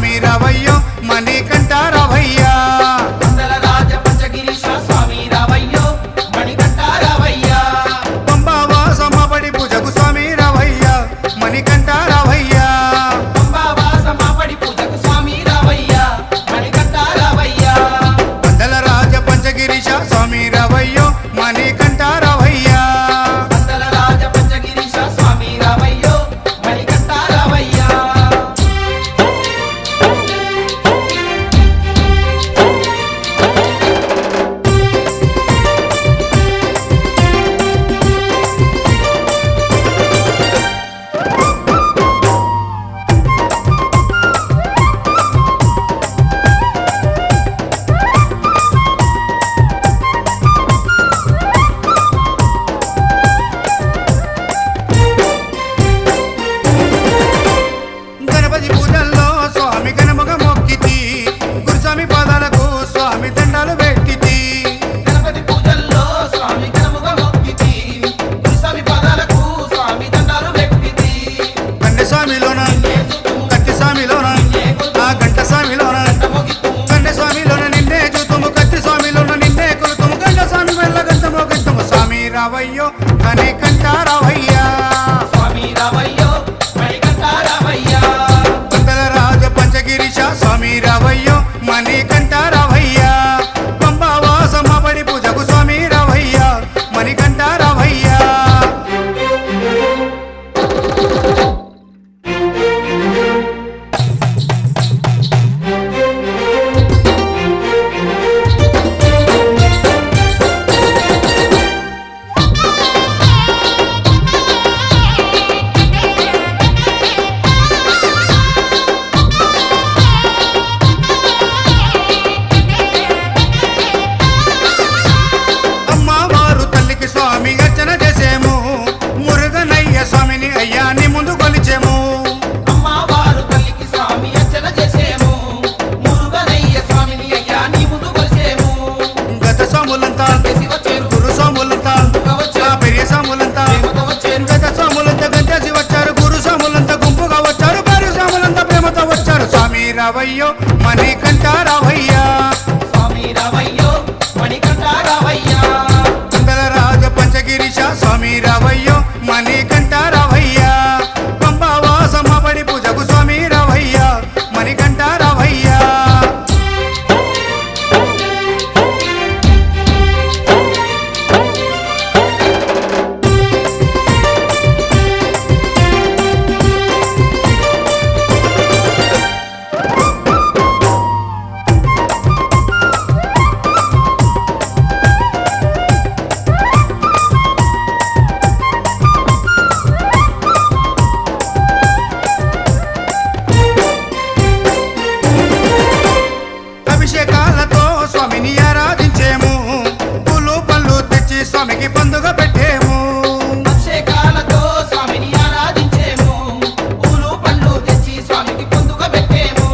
స్వామి రావయ్యో మణికంఠ రావయ్యా వందల రాజ పంచగిరీశ స్వామి రావయ్యో మణికంఠ రావయ్యా పంబావాసమబడి పూజకు స్వామి రావయ్యా మణికంఠ రావయ్యా పంబావాసమబడి పూజకు స్వామి రావయ్యా మణికంఠ రావయ్యా వందల రాజ పంచగిరీశ స్వామి రావయ్యో మణికంఠ రావయ్యా వందల రాజ పంచగిరీశ స్వామి రావయ్యో మణికంఠ రావయ్యా గణపతి పూజల్లో స్వామి గణముగ మొక్కితి గురుస్వామి పాదాలకు స్వామి దండాలు పెట్టితి గణపతి పూజల్లో స్వామి గణముగా మొక్కితి స్వామి పాదాలకు స్వామి దండాలు పెట్టితి కన్నె స్వామిలోన కత్తి స్వామిలోన ఆ గంట స్వామిలోన కన్నె స్వామిలోన నిన్నే చూతుము కత్తి స్వామిలోన నిన్నే కొలుతుము గంట స్వామి వెళ్ళ గంటమో గంటము స్వామి రావయ్యో మణికంఠ రావయ్యా స్వామి రావయ్యో మణికంఠ రావయ్యా వందల రాజ పంచగిరీశ స్వామి రావయ్యో మణికంఠ రావయ్యా పంబావాసమబడి పూజకు స్వామి రావయ్యా మణికంఠ రావయ్యా అమ్మవారు తల్లికి స్వామి అర్చన చేసేము మురుగనయ్య స్వామిని అయ్యాని ముందు కొలిచేము అమ్మవారు తల్లికి స్వామి అర్చన చేసేము మురుగనయ్య స్వామిని అయ్యా నీ ముందు కొలిసేము గత స్వాములంతా చేసి వచ్చేరు గురు స్వాములంతా ఆ పెరియ స్వాములంతా ప్రేమతో వచ్చేరు గత స్వాములంతా గంటేసి వచ్చారు గురు స్వాములంతా గుంపుగా వచ్చారు భార్య స్వాములంతా ప్రేమతో వచ్చారు స్వామి రావయ్యో మణికంఠ రావయ్యా స్వామి రావయ్యో మణికంఠ రావయ్యా వందల రాజ పంచగిరీశ స్వామి రావయ్యో మణికంఠ రావయ్యా పంబావాసమబడి పూజకు స్వామి రావయ్యా మణికంఠ రావయ్యా అభిషేకాలతో స్వామిని ఆరాధించేము పూలు పళ్ళు తెచ్చి స్వామికి పండుగ పెట్టేము అభిషేకాలతో స్వామిని ఆరాధించేము పూలు పండ్లు తెచ్చి స్వామికి పొందుగా పెట్టేము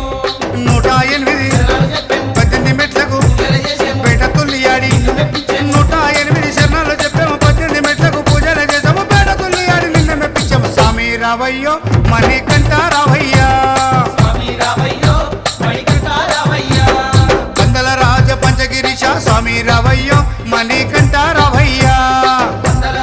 108 శరణాలు చెప్పేము 18 మెట్లకు పూజలు చేసేము పేట తుల్లియాడి నిన్ను మెప్పించేము 108 శరణాలు చెప్పాము 18 మెట్లకు పూజలు చేసాము పేట తుల్లియాడి నిన్న మెప్పించాము స్వామి రావయ్యో మణికంఠ రావయ్యా స్వామి రావయ్యో మణికంఠ రావయ్యా వందల రాజ పంచగిరీశ స్వామి రావయ్యో మణికంఠ రావయ్యా వందల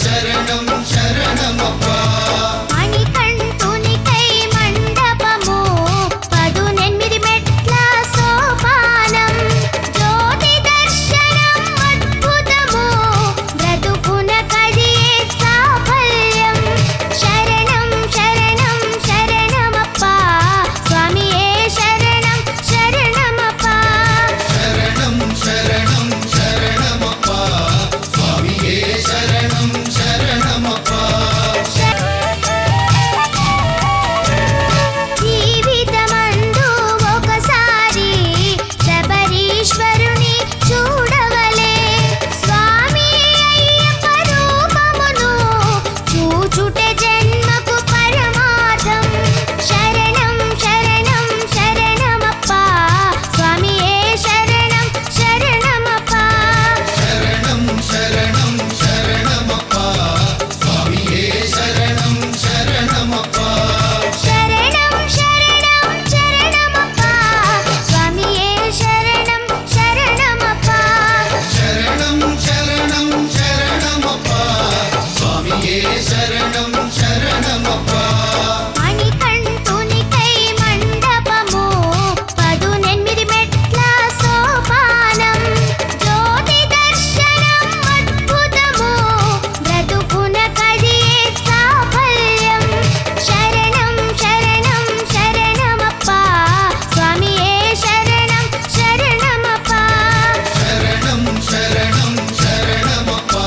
శరణం శరణమప్పా మణికంఠునికై మండపము 18 మెట్ల సోపానం జ్యోతి దర్శనం అద్భుతము బ్రతుకున కదియే సాఫల్యం శరణం శరణం శరణమప్పా స్వామియే శరణం శరణమప్పా శరణం శరణం శరణమప్పా స్వామియే శరణం శరణమప్పా జీవితమందు ఒకసారి శబరీశ్వరుని చూడవలే స్వామి అయ్యప్ప రూపమును చూచుటే జన్మకు పరమార్థం శరణం శరణం శరణమప్పా స్వామియే శరణం శరణమప్పా శరణం శరణం శరణమప్పా స్వామియే శరణం శరణమప్పా శరణం శరణం శరణమప్పా స్వామియే శరణం శరణమప్పా శరణం శరణం శరణమప్పా స్వామియే శరణం శరణమప్పా మణికంఠునికై మండపము 18 మెట్ల సోపానం జ్యోతి దర్శనం అద్భుతము బ్రతుకున కదియే సాఫల్యం శరణం శరణం శరణమప్పా స్వామియే శరణం శరణమప్పా శరణం శరణం శరణమప్పా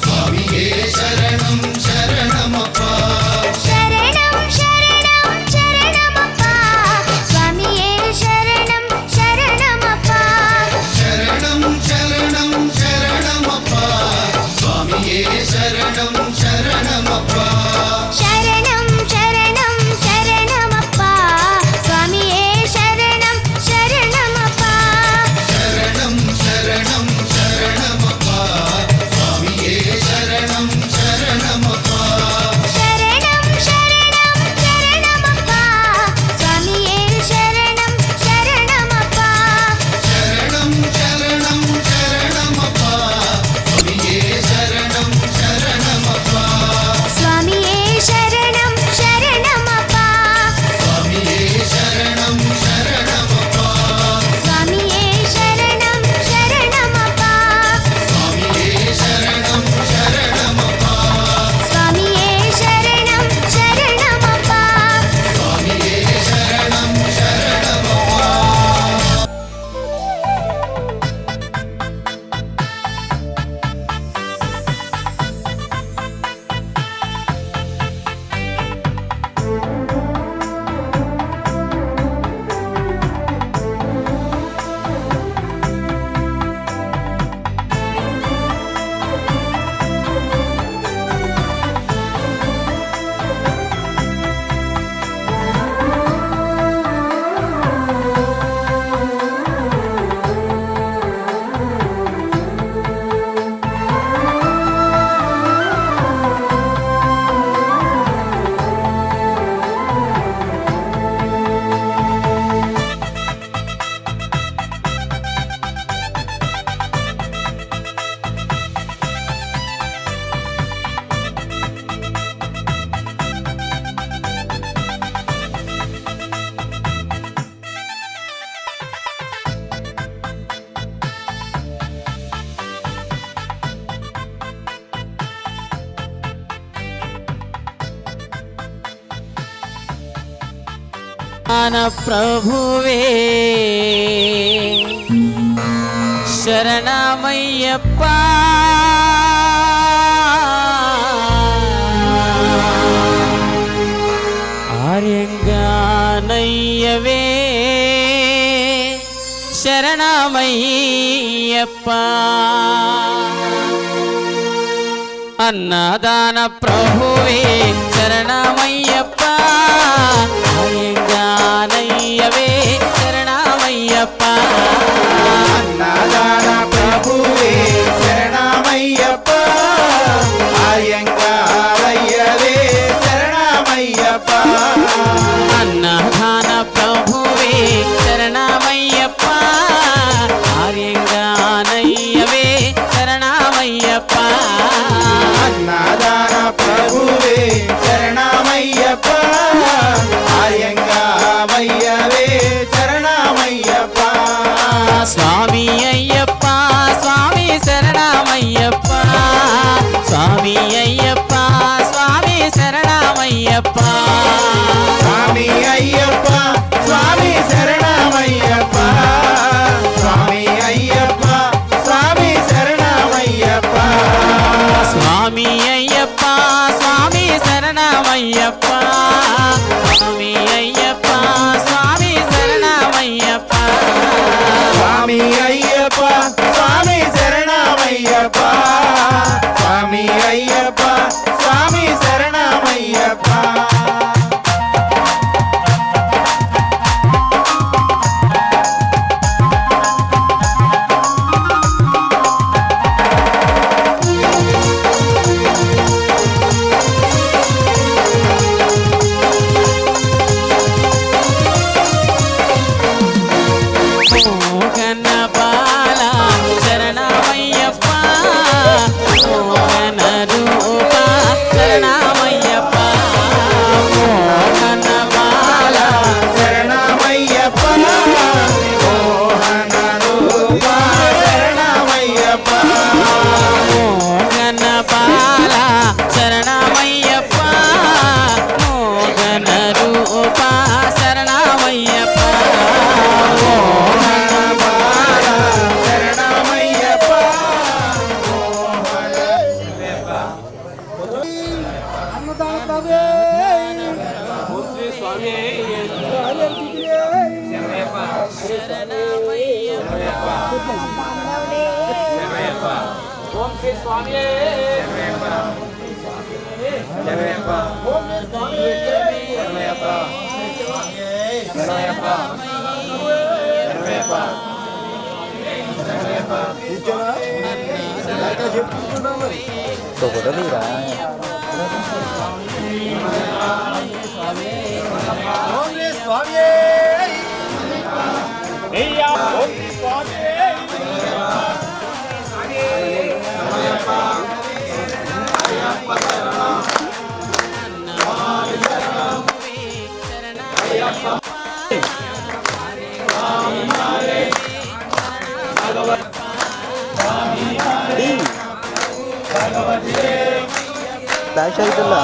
స్వామియే శరణం శరణమప్పా శరణం శరణం శరణమప్పా స్వామియే శరణం శరణమప్పా శరణం శరణం శరణమప్పా స్వామియే శరణం శరణమప్పా శరణం శరణం శరణమప్పా స్వామియే శరణం శరణమప్పా శరణం శరణం శరణమప్పా స్వామియే శరణం శరణమప్పా శరణం శరణం శరణమప్పా స్వామియే శరణం శరణమప్పా శరణం శరణం శరణమప్పా స్వామియే శరణం శరణమప్పా స్వామియే శరణం శరణమప్పా స్వామియే శరణం శరణమప్పా స్వామియే శరణం శరణమప్పా స్వామియే శరణం శరణమప్పా స్వామియే శరణం శరణమప్పా స్వామియే శరణం శరణమప్పా జ్ఞాన ప్రభువే శరణమయ్యప్ప ఆర్యంగానయ్యవే శరణమయ్యప్ప అన్నదాన ప్రభువే శరణమయ్యప్ప అయ్యంగానయ్యవే శరణమయ్యప్ప అన్నదాన ప్రభువే శరణమయ్యప్ప అయ్యంగారయ్యవే శరణమయ్యప్ప అన్నదాన ప్రభువే శరణమయ్యప్ప ఆర్యంగానయ్యవే శరణమయ్యప్ప స్వామి అయ్యప్ప స్వామి శరణమయ్యప్ప స్వామి అయ్యప్ప స్వామి శరణమయ్యప్ప స్వామి అయ్యప్ప స్వామి శరణమయ్యప్ప స్వామి అయ్యప్ప స్వామి శరణమయ్యప్ప మోహన బాల శరణమయ్యప్ప మోహన రూప శరణమయ్యప్ప మోహన బాల శరణమయ్యప్ప మోహన రూప శరణమయ్యప్ప మోహన బాల శరణమయ్యప్ప మోహన రూప శరణమయ్యప్ప మోహన బాల శరణమయ్యప్ప డాష్ అవుతుందా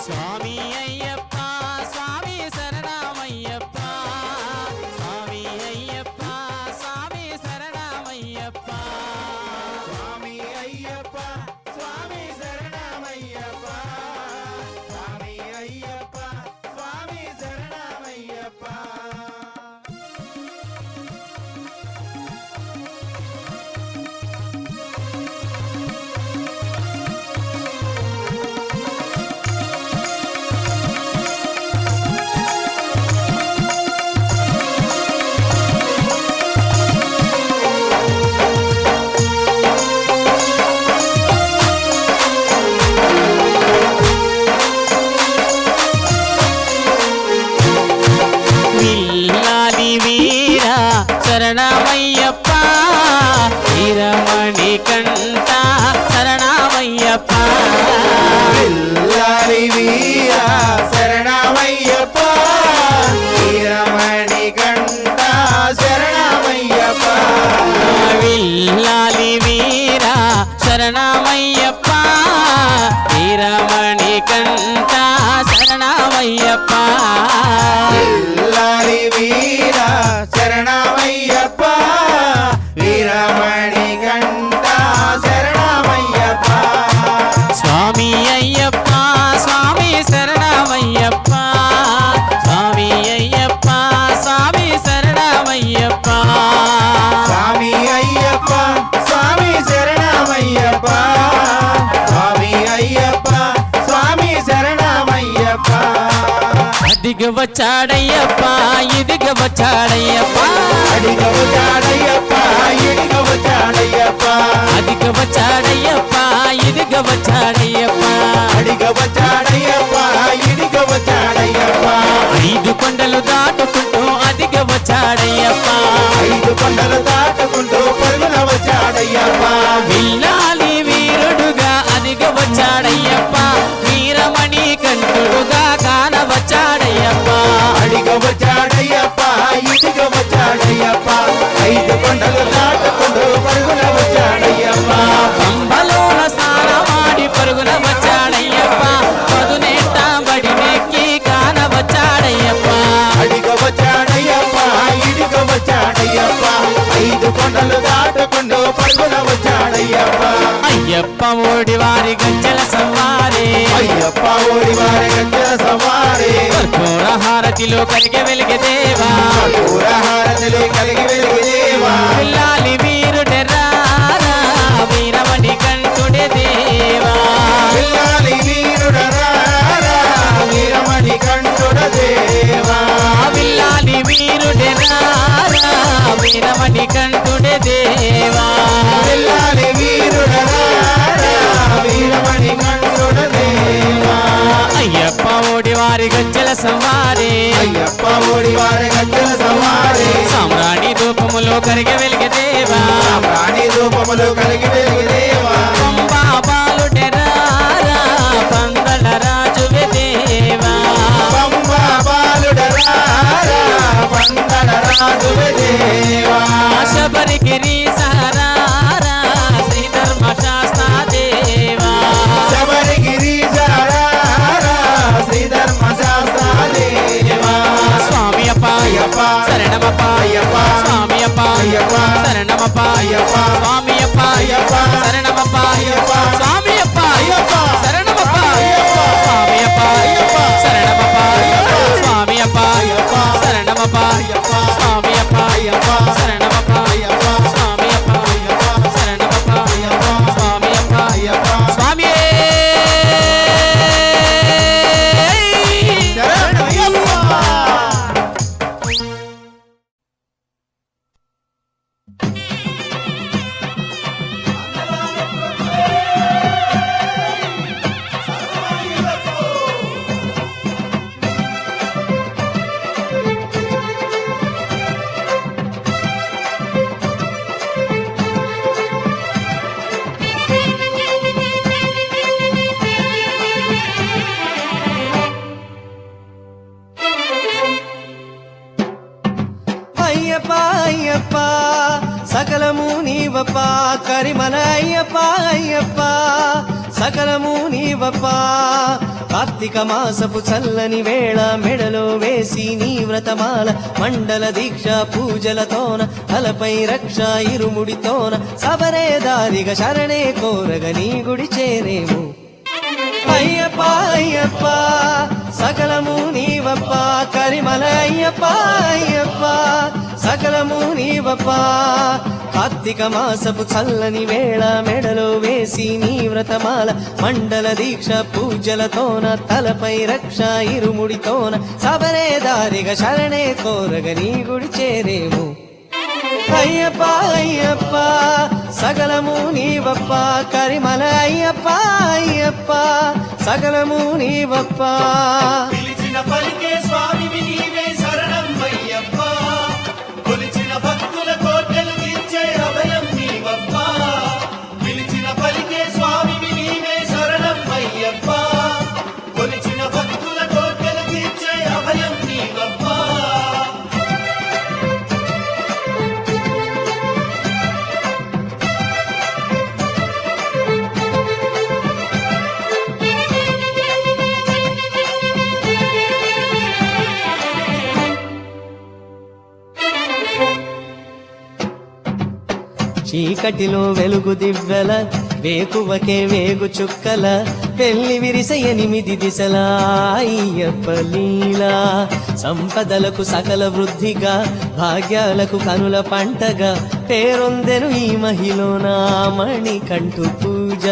స్వామి అయ్యప్ప స్వామి శరణమయ్యప్ప స్వామి అయ్యప్ప స్వామి శరణమయ్యప్ప స్వామి అయ్యప్ప స్వామి శరణమయ్యప్ప స్వామి అయ్యప్ప స్వామి శరణమయ్యప్ప విల్లాలి వీర శరణమయ్యప్ప వీరమణి కంట శరణమయ్యప్ప పిల్లారి వీర శరణమయ్యప్ప వీరమణి కంట శరణమయ్యప్ప విల్లాలి వీర శరణమయ్యప్ప వీరమణి కంట శరణమయ్యప్ప పిల్లారి వీర శరణమయ్యప్ప వీరమణి కంట శరణమయ్యప్ప స్వామి అయ్యప్ప స్వామి శరణమయ్యప్ప స్వామి అయ్యప్ప స్వామి శరణమయ్యప్ప స్వామి అయ్యప్ప స్వామి శరణమయ్యప్ప స్వామి అయ్యప్ప స్వామి శరణమయ్యప్ప అదిగ వచ్చాడయ్యప్ప ఇదిగ వచ్చాడయ్యప్ప అడిగ వచ్చాడయ్యప్ప ఇడిగ వచ్చాడయ్యప్ప అదిగ వచ్చాడయ్యప్ప ఇదిగ వచ్చాడయ్యప్ప అడిగ వచ్చాడయ్యప్ప ఇడిగ వచ్చాడయ్యప్ప ఐదు కొండలు దాటుకుంటూ అదిగ వచ్చాడయ్యప్ప ఐదు కొండలు దాటుకుంటూ పరుగున వచ్చాడయ్యప్ప విల్లాలి వీరుడుగా అదిగ వచ్చాడయ్యప్ప వీరమణి కంఠుడుగా కాన వచ్చాడయ్యప్ప అడిగ వచ్చాడయ్యప్ప ఇడిగ వచ్చాడయ్యప్ప ఐదు కొండలు దాటుకుంటూ పరుగున వచ్చాడయ్యప్ప పంబలోన స్నానమాడి పరుగున వచ్చాడయ్యప్ప పదునెట్ట బడి నెక్కి కాన వచ్చాడయ్యప్ప అడిగ వచ్చాడయ్యప్ప ఇడిగ వచ్చాడయ్యప్ప ఐదు కొండలు దాటుకుంటూ పరుగున వచ్చాడయ్యప్ప అయ్యప్ప ఓడి వారి గజ్జల సవారే అయ్యప్ప ఓడి వారి గజ్జల సవారి కర్పూర హారతిలో కరిగే వెలిగే దేవా పూరహారతిలో కలిగి వెలిగి దేవా పిల్లాలి వీరుడెరారా వీరమణి కంఠుడే దేవా పిల్లాలి వీరుడరారా వీరమణి కంఠుడ దేవా పిల్లాలి వీరుడెరారా వీరమణి కంఠుడే దేవా పిల్లాలి వీరుడరారా వీరమణి కంఠుడ దేవా అయ్యప్ప ఓడి వారి గజ్జల సవారే అయ్యప్ప ఓడి వారి గజ్జల సవారి సామ్రాణి ధూపములో కరిగే వెలిగే దేవా ప్రాణి రూపములు కలిగి వెలిగి దేవా పంబా బాలుడెరారా పందల రాజువే దేవా పంబ బాలుడరారా పందల రాజువే దేవా శబరిగిరి సహరారా శ్రీధర్మ శాస్త్ర దేవా శబరిగిరి జారారా శ్రీధర్మ శాస్త్ర దేవా స్వామి అప్ప అయ్యప్ప శరణమప్ప అయ్యప్ప స్వామి అప్ప అయ్యప్ప శరణమప్ప అయ్యప్ప స్వామి అప్ప అయ్యప్ప కరిమల అయ్యప్ప అయ్యప్ప సకలము నీవప్ప కార్తీక మాసపు చల్లని వేళ మెడలో వేసి నీ వ్రతమాల మండల దీక్ష పూజలతోన తలపై రక్ష ఇరుముడితోన సబరే దారిగా శరణే కోరగ నీ గుడి చేరేము అయ్యప్ప అయ్యప్ప సకలము నీవప్ప కరిమల అయ్యప్ప అయ్యప్ప సకలము నీవప్ప కార్తీక మాసపు చల్లని వేళ మెడలో వేసి నీ వ్రతమాల మండల దీక్ష పూజలతోన తలపై రక్ష ఇరుముడితోన సబరే దారిగా శరణే కోరగ నీ గుడి చేరేము అయ్యప్ప అయ్యప్ప సకలము నీవప్ప కరిమల అయ్యప్ప అయ్యప్ప సకలము నీవప్ప పిలిచిన పలికే స్వామివి నీవే శరణం అయ్యప్ప కొలిచిన భక్తుల కోటలు తీర్చే అభయం నీవప్ప పిలిచిన పలికే స్వామివి నీవే శరణం అయ్యప్ప కొలిచిన భక్తుల కోటలు తీర్చే అభయం నీవప్ప చీకటిలో వెలుగు దివ్వెల వేకువకే వేగు చుక్కల పెళ్లి విరిస 8 దిశల అయ్యప్ప లీలా సంపదలకు సకల వృద్ధిగా భాగ్యాలకు కనుల పంటగా పేరొందెను ఈ మహిళన మణికంఠు పూజ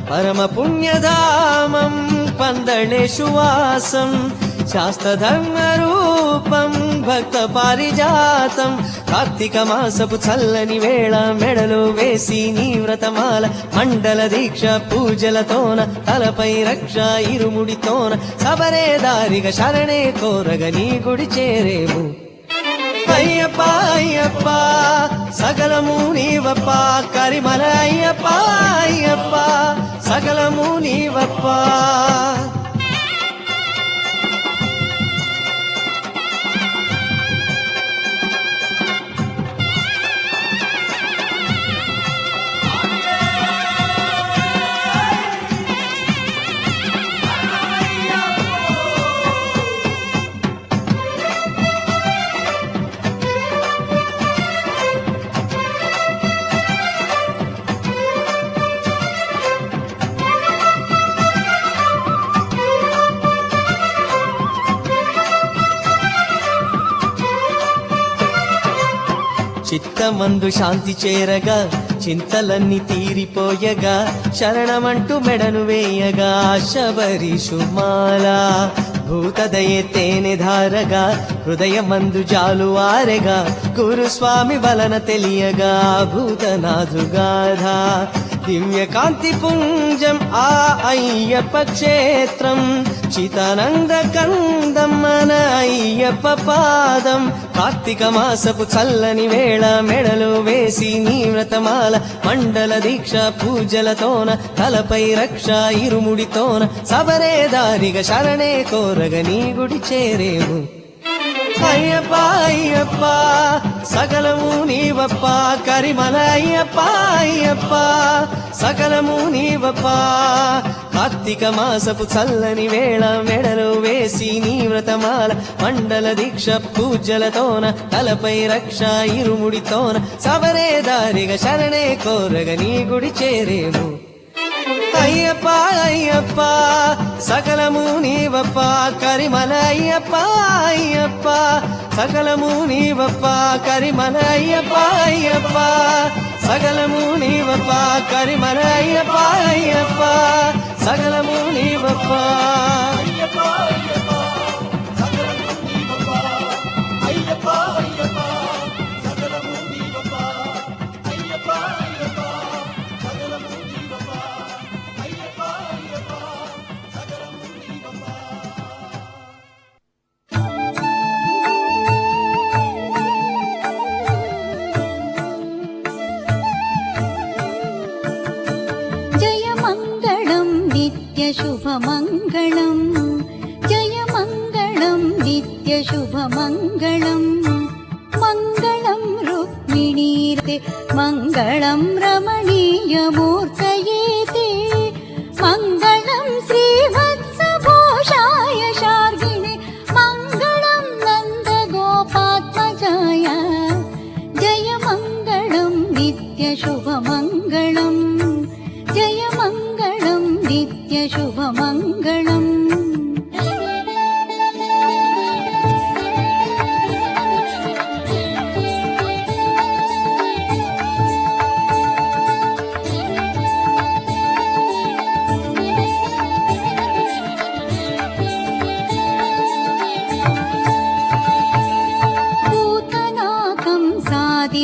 పరమ పుణ్యధామం పందళేషు వాసం శాస్త్రధర్మ రూపం భక్త పారిజాతం కార్తీక మాసపు చల్లని వేళ మెడలో వేసి నీ వ్రతమాల మండల దీక్ష పూజలతోన తలపై రక్ష ఇరుముడితోన సబరే దారిగా శరణే కోరగ నీ గుడి చేరేము అయ్యప్ప అయ్యప్ప సకలము నీవప్ప కరిమల అయ్యప్ప అయ్యప్ప సకలము నీవప్ప చిత్తమందు శాంతి చేరగా చింతలన్నీ తీరిపోయగా శరణమంటూ మెడను వేయగా శబరిషుమాల భూతదయే తేనె ధారగా హృదయమందు జాలు ఆరెగా గురుస్వామి వలన తెలియగా భూతనాథుగాధ దివ్య కాంతి పుంజం ఆ అయ్యప్ప క్షేత్రం చితానంద కందం మన అయ్యప్ప పాదం కార్తీక మాసపు చల్లని వేళ మెడలో వేసి నీ వ్రతమాల మండల దీక్ష పూజలతోన తలపై రక్ష ఇరుముడితోన సబరే దారిగా శరణే కోరగ నీ గుడి చేరేము అయ్యప్ప అయ్యప్ప సకలము నీవప్ప కరిమల అయ్యప్ప అయ్యప్ప సకలము నీవప్ప కార్తీక మాసపు చల్లని వేళ మెడలో వేసి నీ వ్రతమాల మండల దీక్ష పూజలతోన తలపై రక్ష ఇరుముడితోన సబరే దారిగా శరణే కోరగ నీ గుడి చేరేము అయ్యప్ప అయ్యప్ప సకలము నీవప్ప కరిమల అయ్యప్ప అయ్యప్ప సకలము నీవప్ప కరిమల అయ్యప్ప అయ్యప్ప సకలము నీవప్ప కరిమల అయ్యప్ప అయ్యప్ప సకలము నీవప్ప అయ్యప్ప అయ్యప్ప సకలము నీవప్ప అయ్యప్ప అయ్యప్ప సకలము నీవప్ప అయ్యప్ప అయ్యప్ప సకలము నీవప్ప అయ్యప్ప అయ్యప్ప సకలము నీవప్ప జయమంగళం నిత్యశుభమంగళం జయమంగళం నిత్యశుభమంగళం మంగళం రుక్మిణీ नीते मङ्गलं रमणीयमूर्तयेते मङ्गलं श्रीवत्सभूषाय शार्गिणे मङ्गलं नन्दगोपात्मजाय जय मङ्गलं नित्यशुभमङ्गलं जय मङ्गलं नित्यशुभमङ्गलम्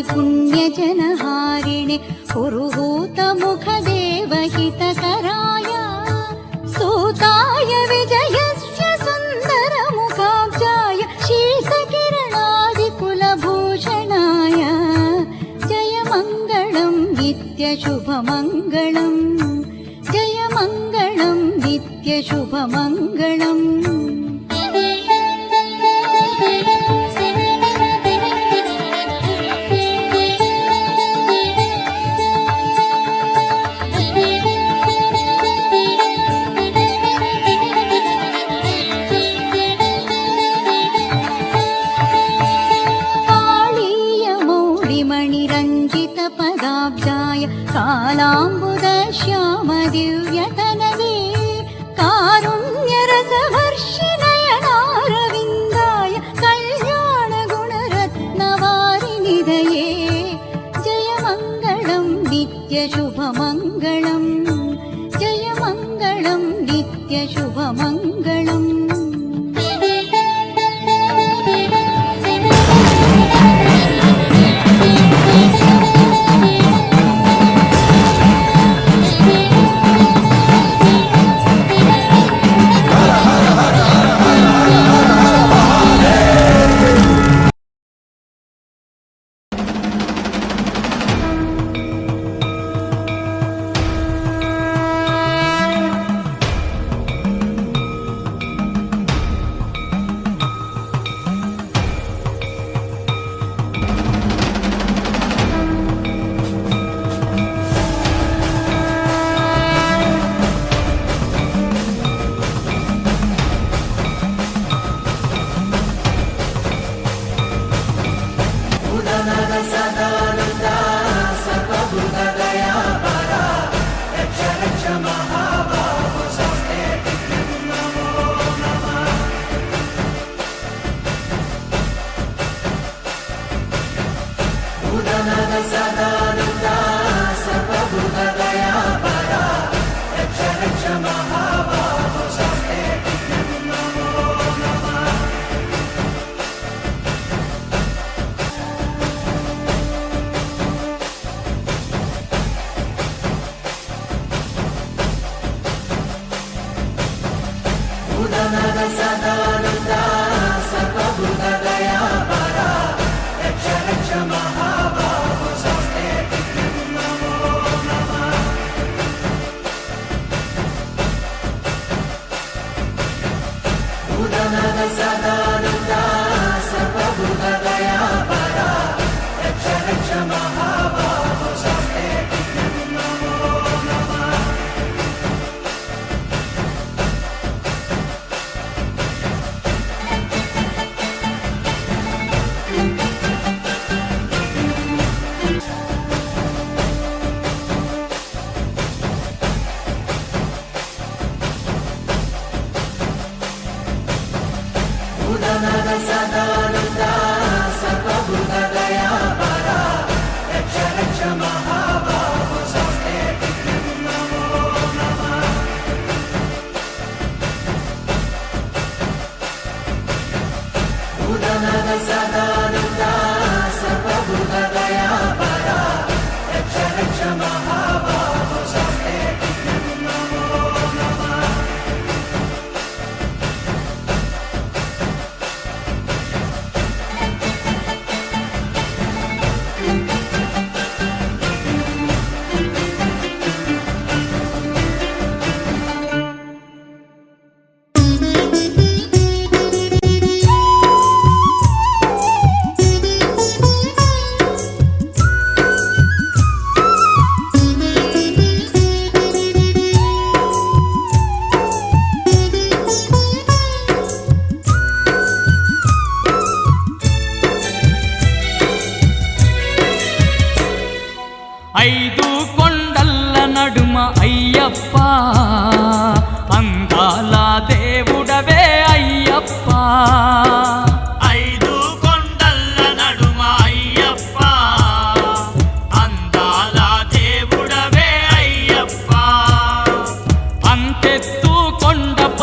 पुण्यजनहारिणे पुरुहूतमुखदेवहितकराय सूताय विजयस्य सुन्दरमुखाब्जाय शीतकिरणादिकुलभूषणाय जय मङ्गलं नित्यशुभमङ्गलं जय मङ्गलं नित्यशुभमङ्गलम् पदाब्जाय कालाम्बुदश्यामदिव्यतनवे कारुण्यरसवर्षिणयनारविन्दाय कल्याणगुणरत्नवारिनिधये जय मङ्गलं नित्यशुभमङ्गलं जय मङ्गलं नित्यशुभमङ्गलम्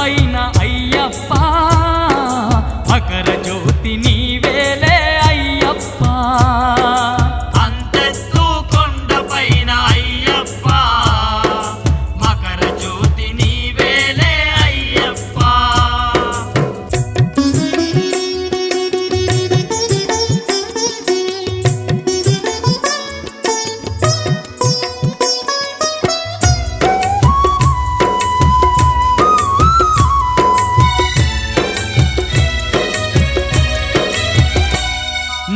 పైన అయ్యప్ప మకర జ్యోతి నీవేలే అయ్యప్ప అంతెత్తు కొండ పైన అయ్యప్ప మకర జ్యోతి నీవేలే అయ్యప్ప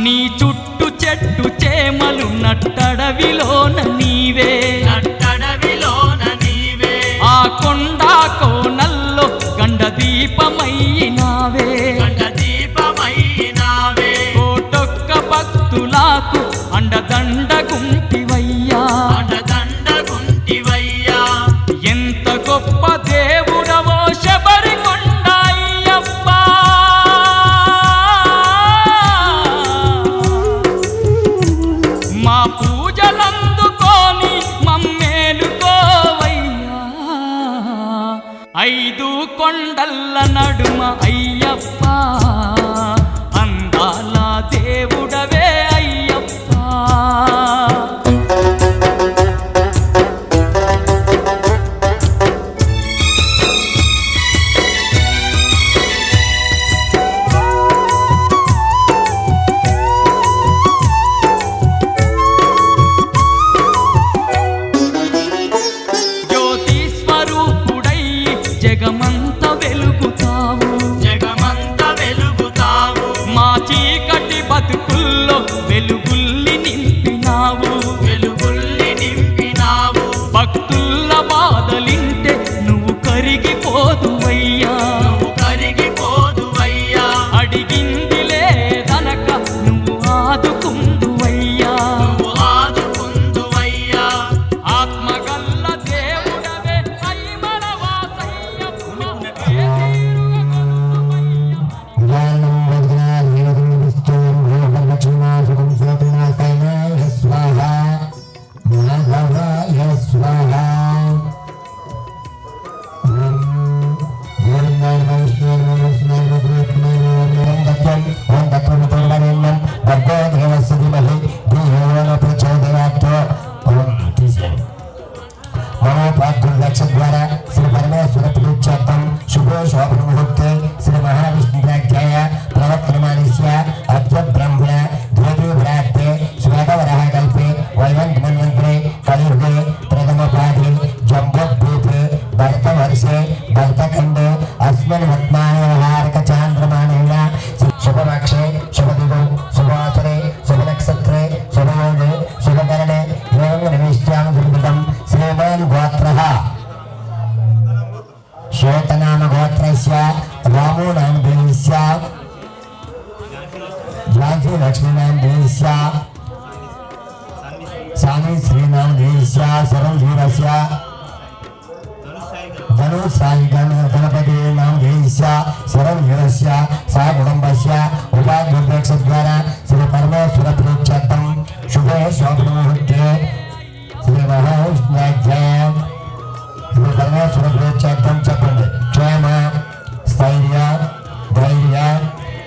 నీ చుట్టు చెట్టు చేమలు నట్టడవిలోన నీవే నట్టడవిలోన నీవే ఆ కొండ కోనల్లో గండ దీపమయ్యినావే గండ దీపమైనావే కోటొక్క భక్తులకు అండదండ గుంటివయ్యా అండదండ గుంటివయ్యా ఎంత గొప్ప దేవుడవో శబరి కొండ అయ్యప్ప మా పూజలందుకోని మమ్మేలుకోవయ్యా 5 కొండల్ల నడుమ అయ్యప్ప అందాల దేవుడవే అయ్యప్ప జ్యోతి స్వరూపుడై జగమంత వెలుగుతావు జగమంత వెలుగుతావు మా చీకటి బతుకుల్లో వెలుగుల్ని నింపినావు వెలుగుల్ని నింపినావు భక్తుల బాధలింటే నువ్వు కరిగిపోదువయ్యా నువ్వు కరిగిపోదువయ్యా అడిగింది లేదనక నువ్వు ఆదుకుందువయ్యా నువ్వు ఆదుకుందువయ్యా ఆత్మగల్ల దేవుడవే అయ్యమల వాసయ్యప్ప మనోపాధ్యులక్ష ద్వారా శ్రీ పరమేశ్వర ప్రీత్యర్థం శుభో శోభన ముహూర్తే శ్రీ మహావిష్ణుప్రాఖ్యాయ ప్రవర్తనమానస్య అద్భుత బ్రహ్మణ ధ్రువీభ్రాత్తే శ్వేతవరః కల్పే వైవంత మన్వంతరే కలియుగే ప్రథమపాది జంబోద్భూతే భరతవర్షే భరతఖండే అస్మిన్ వర్తమానోహారక చాంద్రమానేన శుభమాక్షే శుభదిగౌ శుభవాసరే శుభనక్షత్రే శుభయోగే శుభకరణే యోగ నిమిష్టాం సుకృతం శ్రీమాన్ గోత్రః శ్వేతనామ గోత్రస్య రామో నామ దేవస్య ఝాన్సీ లక్ష్మీ నామ దేవస్య సామి శ్రీనామ దేవస్య సరం ధీరస్య ధనుసాయి గణపతి నామ దేవస్య సరం ధీరస్య సా కుటుంబస్య ఉపాధ్యుపేక్ష ద్వారా శ్రీ పరమేశ్వర ప్రీత్యర్థం శుభే శోభన ముహూర్తే శ్రీ మహావిష్ణుధ్యాయం శ్రీ పరమేశ్వర ప్రీత్యర్థం చెప్పండి క్షేమ స్థైర్య ధైర్య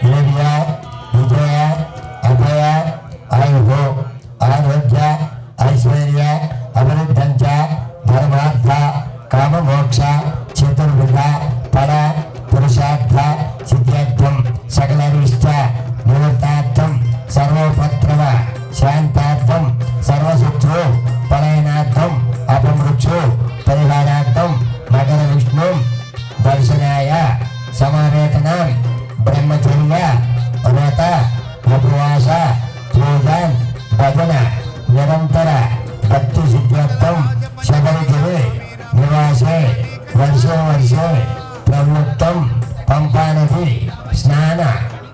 వీర్య విజయ అభయ ఆయుః ఆరోగ్య ఐశ్వర్య అభివృద్ధంచ ధర్మార్థ కామమోక్ష చతుర్విధ ఫల పురుషార్థ సిద్ధ్యర్థం సకలరిష్ట నివృత్తార్థం సర్వోపద్రవ శాంతార్థం సర్వశత్రు పలయనార్థం అపమృత్యు పరిహారార్థం మకర విష్ణు దర్శనాయ సమావేతనం బ్రహ్మచర్య వ్రత ఉపవాస పూజన్ భజన నిరంతర భక్తి సిద్ధ్యర్థం శబరిగిరి నివాసే వర్షే వర్షే ప్రవృత్తం పంపానది స్నాన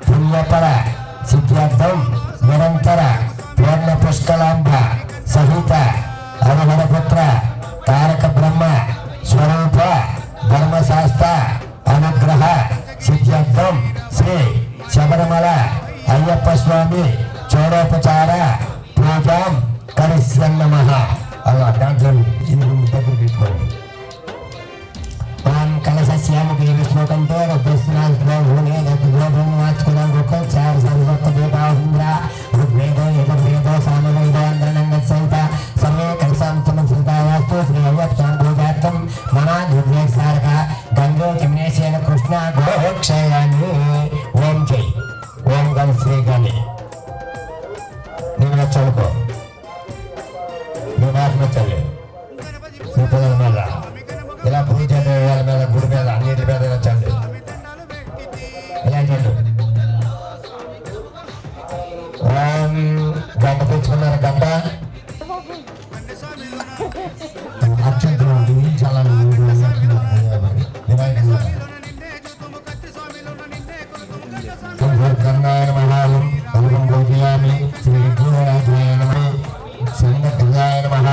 పుణ్యపర సిద్ధ్యర్థం నిరంతర పూర్ణ పుష్కలాంబ సహిత హరిహరపుత్ర తారక బ్రహ్మ స్వరూప ధర్మశాస్త్ర అనుగ్రహ సిద్ధ్యర్థం శ్రీ శబరిమల అయ్యప్ప స్వామి చోడోపచార పూజాం కరిష్యన్నమః. అలా దాంట్లో ఇది దగ్గర పెట్టుకోండి. ఓం కలశస్యాముఖే కంటే రద్దుస్తున్నాను భూమి గోపం మార్చుకున్నాం గొప్ప చారు సరికొత్త దీపావళింద్ర ఋగ్వేదో యజుర్వేదో సామవేదో అంధ్రణంగ సహిత సర్వే కలిసాంతమ చింతాయాస్తు శ్రీ అయ్యప్ప పూజార్థం మనా నిర్వేశారక గంగో జమునేశేన కృష్ణ గోక్షయాన్ని ఓం జై ఓం గం శ్రీ గణి నేను చదువుకో నువ్వు ఆత్మ చదివి నీ పిల్లల మీద ఇలా పూజ చేయాల మీద గుడి మీద అన్నిటి మీద ఇలా చల్లి ఇలా చల్లు ఓం గంట తెచ్చుకున్నారు గంట అక్షంతరం చాలా కర్ణాయన మహావం కలుగం భోజయామి శ్రీ విఘ్నరాజాయ నమః సంగప్రియాయ నమః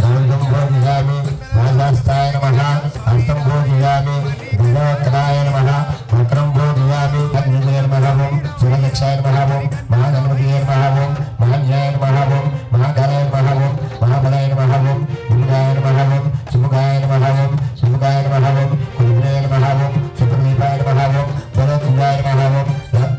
కలుగం భోజయామి రాజాస్తాయ నమః హస్తం భోజయామి దిగోత్తరాయ నమః వక్రం భోజయామి అగ్నిజయ నమః సురదక్షాయ నమః మహాగణపతియ నమః మహాన్యాయ నమః మహాకారాయ నమః మహాబలాయ నమః దుర్గాయ నమః శుభగాయ నమః శుభగాయ నమః కురుగాయ నమః సుప్రదీపాయ నమః బలతుంగాయ నమః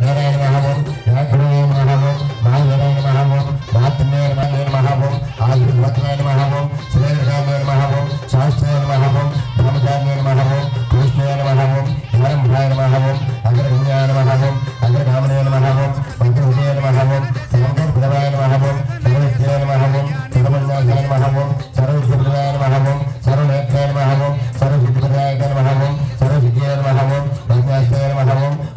నారాయ నమః నాగురాయ నమః మహావీరాయ నమః మహాత్మ్యాయ నమః ఆయుర్వత్రాయ నమః సురేంద్రాయ నమః శాస్త్రాయ నమః బ్రహ్మచార్యాయ నమః కృష్ణాయ నమః ధర్మభాయ నమః అగ్రగణ్యాయ నమః అగ్రగామనాయ నమః మంత్రవిజయ నమః సర్వగురుభ్రవాయ నమః సర్వవిద్యాయ నమః సర్వమన్యాయ నమః సర్వవిద్యాయ నమః సర్వనేత్రాయ నమః సర్వసిద్ధిప్రదాయ నమః సర్వసిద్ధ్యాయ నమః వైద్యాయ నమః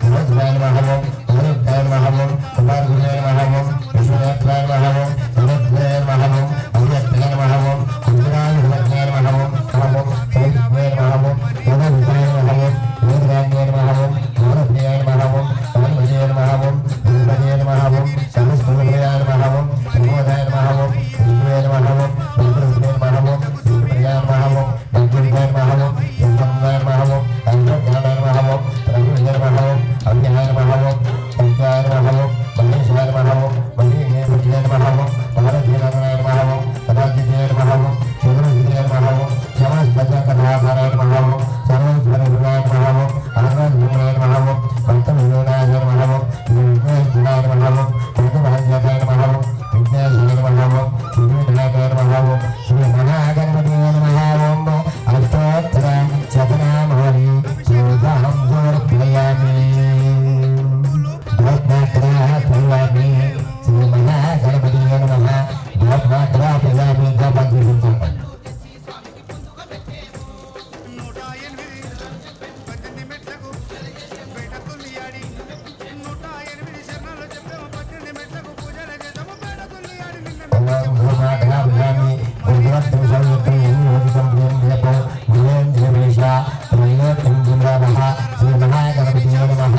మహోద్భాయ నమః మహోద్భాయ నమః కుమారగుణాయ నమః విశ్వనేత్రాయ నమః సర్వజ్ఞాయ నమః అవ్యక్తాయ నమః కుంజరాయ విజ్ఞాయ నమః సర్వజ్ఞాయ నమః యోగవిద్యాయ నమః యోగరాజ్ఞాయ నమః మోహప్రియాయ నమః మోహవిజయ నమః గురుపదయ నమః సర్వస్వరూపాయ నమః ప్రమోదాయ నమః విష్ణువే నమః మంత్రవిజయ నమః విష్ణుప్రియాయ నమః మంత్రవిజయ నమః యోగంగాయ నమః అంతర్జ్ఞానాయ నమః ప్రభుజయ నమః అవ్యయాయ నమః పంచాయ నమః మహేశాయ నమః మహేశ్వరాయ నమః భారతీయ నమః పదార్థిజయ నమః శుభ్రవిజయ నమః సమస్తజకథాకారాయ నమః సర్వస్వరూపాయ నమః ఆనందమయ నమః మంత్రవిజయాయ నమః విఘ్నేశ్వరాయ నమః విఘ్నభాగ్యాయ నమః విఘ్నేశ్వరాయ నమః విఘ్నవినాయకాయ నమః శ్రీ మహాగణపతియే నమః ఓం అష్టోత్తర శతనామాని పూజాం సమర్పయామి ధర్మత్రాపయామి శ్రీ మహాగణపతియే నమః ధర్మత్రాపయామి గణపతి 108 మెట్లకు బయట కొల్లియాడి 108 శరణాలు చెప్పాము 18 మెట్లకు పూజలు చేద్దాము బయట కొల్లియాడి ఓం భూమాగ్రాభ్యామి గురువత్తం సంయుక్తం యోగితం ప్రియంద్యపో గురేంద్రవేష త్రైలోక్యంద్రమః శ్రీ మహాగణపతియే నమః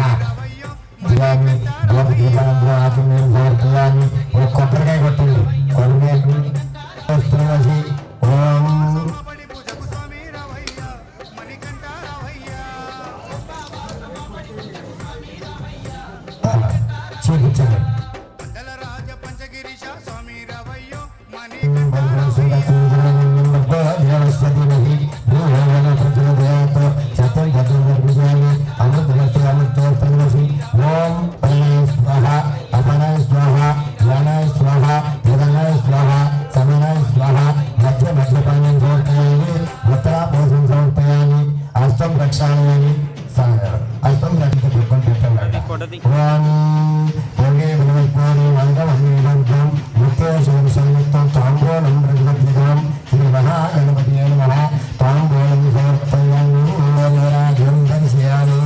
ధ్యామి గోపదీపానందరూ ఆచమని సమర్పయామి ఒక కొబ్బరికాయ కొట్టండి కొబ్బరికాయ వస్తున్నసి ఓం బడి పూజకు స్వామి రావయ్య మణికంఠ రావయ్య చూపించండి మండల రాజ పంచగిరీశ స్వామి రావయ్య మణి ఓం ప్రణయ స్వాహ అపనయ స్వాహ జ్ఞానాయ స్వాహ నిధనాయ స్వాహ సమనాయ స్వాహ మధ్య మధ్యపానం సమర్పయామి ఉత్తరాపోసం సమర్పయామి అస్తం రక్షాణయామి అస్తం రక్షిత దుఃఖం పెట్టండి ఓం యోగే భగవత్వాని మంగళం ముఖ్యేశ్వర సంయుక్తం తాంబూలం ప్రతిపద్ధితం శ్రీ మహాగణపతియే నమః తాంబూలం సమర్పయామి రాజ్యం దర్శయామి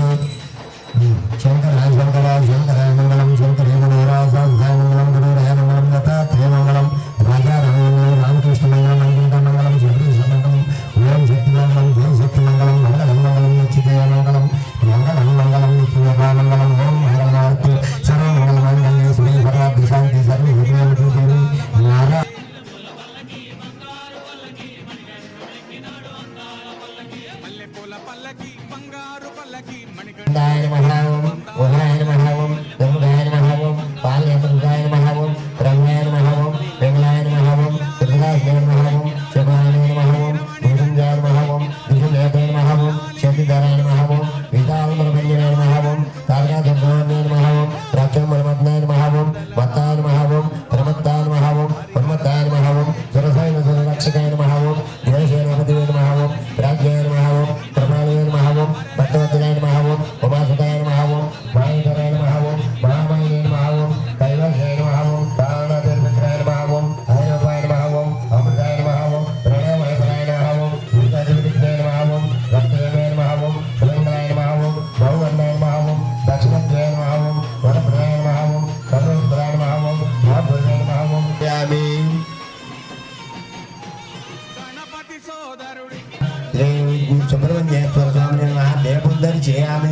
శంకర శంకర శంకర మంగళం శంకరే మనోరాజాయ మంగళం గురురాయ మంగళం దత్తాత్రేయ మంగళం రాజారామ రామకృష్ణ మంగళం మంగళ మంగళం శక్తి మంగళం ఓం శక్తి మంగళం జయ శక్తి మంగళం మంగళం మంగళం నిశ్చితయ మంగళం మంగళం మంగళం నిత్యగా మంగళం ఓం మంగళమార్తి సర్వ మంగళ మంగళే శ్రీ సర్వాభి శాంతి సర్వ విజయదేవి నారా ాయ మహావం ఉగ్రాయ మహావం దుర్గాయ మహావం పాలయ మహావం బ్రహ్మాయ మహావం వెంగళాయ మహావం దుర్గాయ మహావం శుభాయ మహావం విజుంజాయ మహావం విజులేతాయ మహావం శక్తిధరాయ మహావం విధాయ చేయామి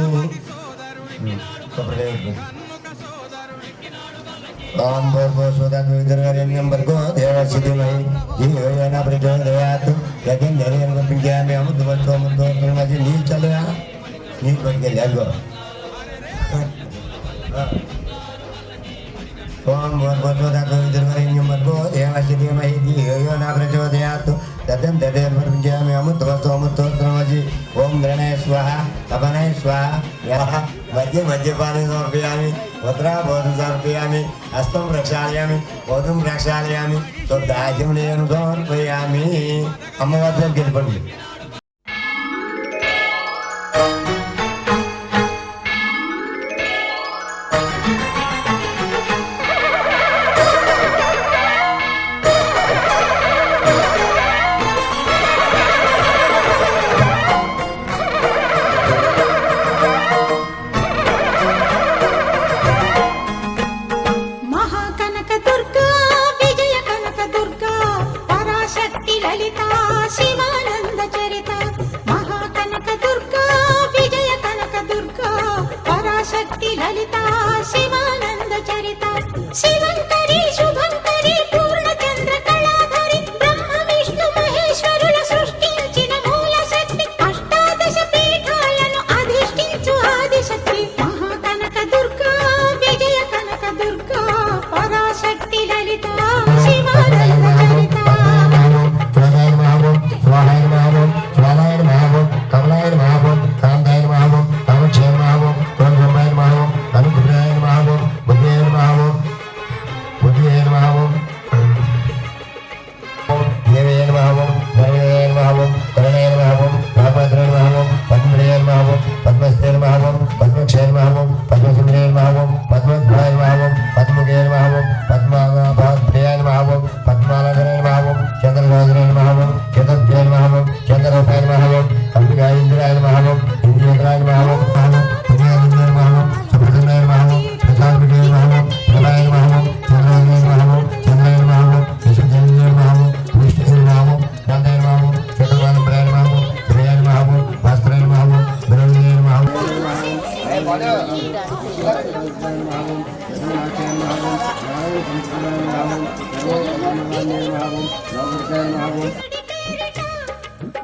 ఓం భర్గో సుధాన్యం భర్గో దేవసిద్ధిమై జీవేన ప్రచోదయాత్ యజ్ఞం ధైర్యం పంపించామి అమృతవత్తో మధ్య నీళ్ళు చల్లగా నీళ్ళు పట్టుకెళ్ళి అదిగో ఓం భర్గో సుధాన్యం భర్గో దేవసిద్ధిమై జీవేన ప్రచోదయాత్ యజ్ఞం ధైర్యం పంపించామి అమృతవత్తో మధ్య ఓం గణేయ స్వాహ అపనయ స్వాహ మధ్య మద్యపానం సమర్పయామి ముద్రా బోధం సమర్పయామి హస్తం ప్రక్షాళయామి బోధం ప్రక్షాళయామి శుద్ధాజ్యం నేను సమర్పయామి అమ్మవారి గెలుపండి మహాకనక దుర్గా విజయ కనక దుర్గా పరాశక్తి లలిత శివానంద చరిత మహాకనక దుర్గా విజయ కనక దుర్గా పరాశక్తి లలిత శివానంద చరిత శివంకరి శుభంకరి పూర్ణచంద్ర కళాధరి బ్రహ్మ విష్ణు మహేశ్వరుల సృష్టించిన మూల శక్తి అష్టాదశ పీఠాలను అధిష్ఠించు ఆదిశక్తి మహాకనక దుర్గా విజయ కనక దుర్గా పరాశక్తి లలిత శివానంద చరిత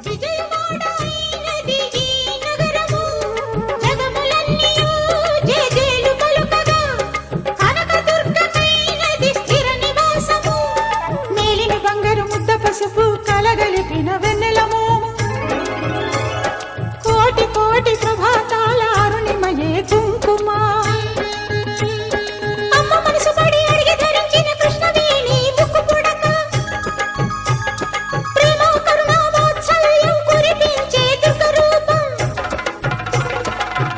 విజయవాడ అయినది ఈ నగరము జగములన్నీయు జయజేలు పలుకగా కనకదుర్గమైనది స్థిర నివాసము మేలిన బంగారు ముద్ద పసుపు కలగలిపిన వెన్నెల మోము కోటి కోటి ప్రభాతాల అరుణిమయే కుంకుమ అమ్మ మనసు పడి అడిగి ధరించిన కృష్ణవేణి ముక్కు పుడక ప్రేమ కరుణ వాత్సల్యం కురిపించే దుర్గ రూపం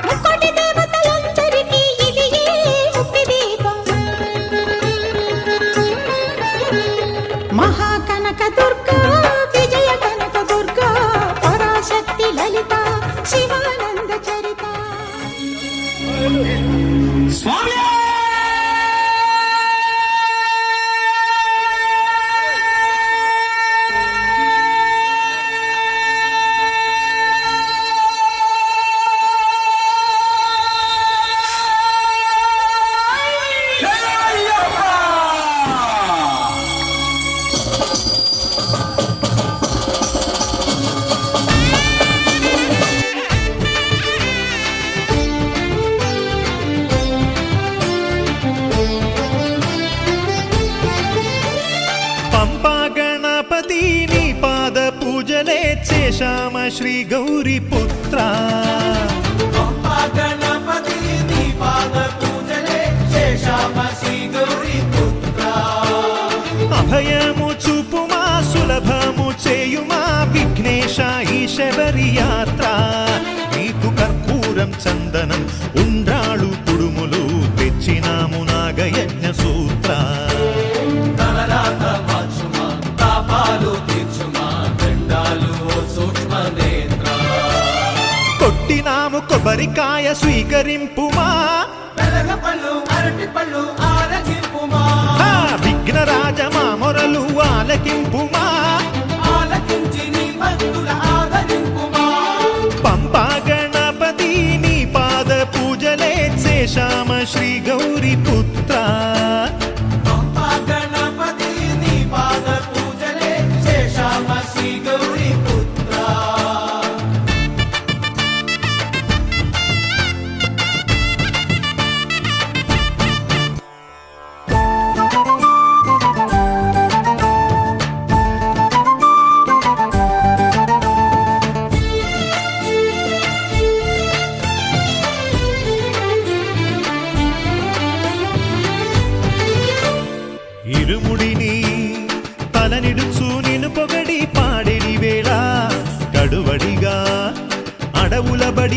ముక్కోటి దేవతలందరికీ ఇది ముక్తి దీపం మహాకనక దుర్గా విజయ కనక దుర్గా పరాశక్తి లలిత శివానంద చరిత పంపా గణపతి నీ పాద పూజలే చేశామ శ్రీ గౌరీ పుత్ర గణపతి నీ పాద పూజలే శేషామ శ్రీ గౌరీ పుత్ర అభయము చూపుమా సులభము చేయుమా విఘ్నేశ ఈ శబరి యాత్ర నీకు కర్పూరం చందనం ఉండ్రాళ్ళు కుడుములు తెచ్చినాము నాగయజ్ఞ సూత్ర తలరాత మార్చుమా తాపాలు తీర్చుమా గండాలు సూక్ష్మ నేత్ర కొట్టినాము కొబ్బరికాయ స్వీకరింపుమా వెలగ పళ్ళు అరటి పళ్ళు ఆరగింపుమా ఆ విఘ్నరాజ మా మొరలు ఆలకింపుమా ఆలకించి నీ భక్తుల ఆదరింపుమా పంపా గణపతి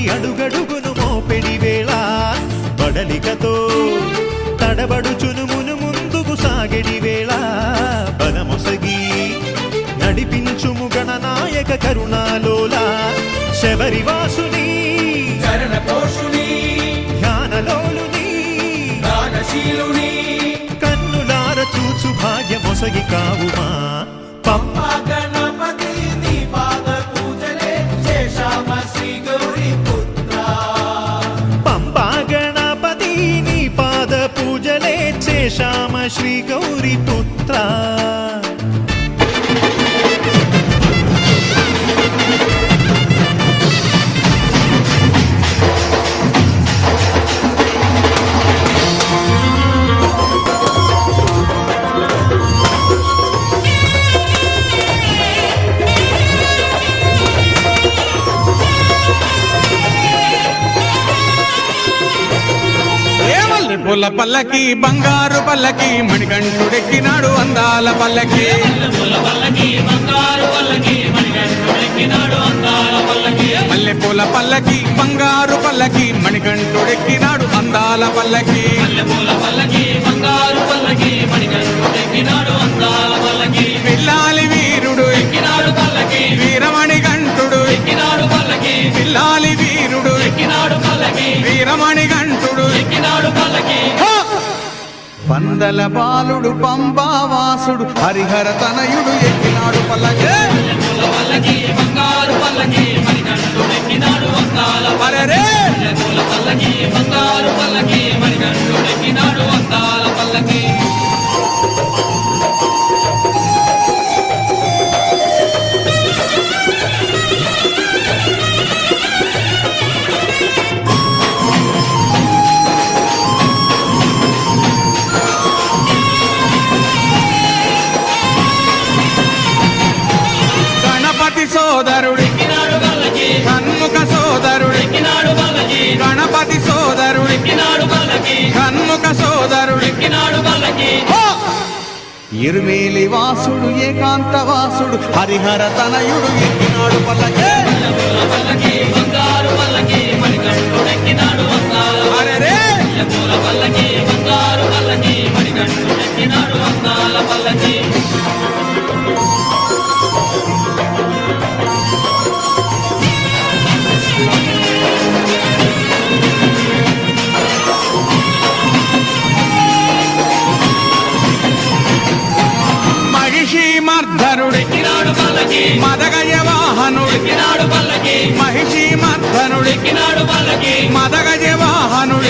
అడుగడుగును మోపెడి వేళ బడలికతో తడబడుచును మును ముందుకు సాగెడి వేళ బలమొసగి నడిపించుము గణనాయక కరుణాలోల శబరివాసుని చరణ పోషుని ధ్యానలోలుని దానశీలుని కన్నులార చూచు భాగ్యమొసగి కావుమా పంపా గణపతి నీ పాద పూజలే శేషామ శ్రీ గౌరీ పుత్ర పంపా గణపతి నీ పాద పూజలే చేశామ శ్రీ గౌరీ పుత్ర పూల పల్లకి బంగారు పల్లకి మణికంఠుడెక్కినాడు అందాల పల్లకి మల్లె పూల పల్లకి బంగారు పల్లకి మణికంఠుడెక్కినాడు అందాల పల్లకి పిల్లాలి వీరుడు ఎక్కినాడు పల్లకి వీరమణి గంటుడు ఎక్కినాడు పల్లకి పిల్లాలి వీరుడు ఎక్కినాడు పల్లకి వీరమణి గంటుడు ఎక్కినాడు పల్లకి పందల బాలుడు పంబావాసుడు హరిహర తనయుడు ఎక్కినాడు పల్లకి అరెరే గణపతి సోదరుడు షణ్ముఖ సోదరుడు గణపతి సోదరుడు షణ్ముఖ సోదరుడు ఇరుమేలి వాసుడు ఏకాంత వాసుడు హరిహర తనయుడు ఎక్కినాడు పల్లకి అరెరే మహిషి మర్ధనుడు మదగజ వాహనుడు మహిషి మర్ధనుడు మదగజ వాహనుడు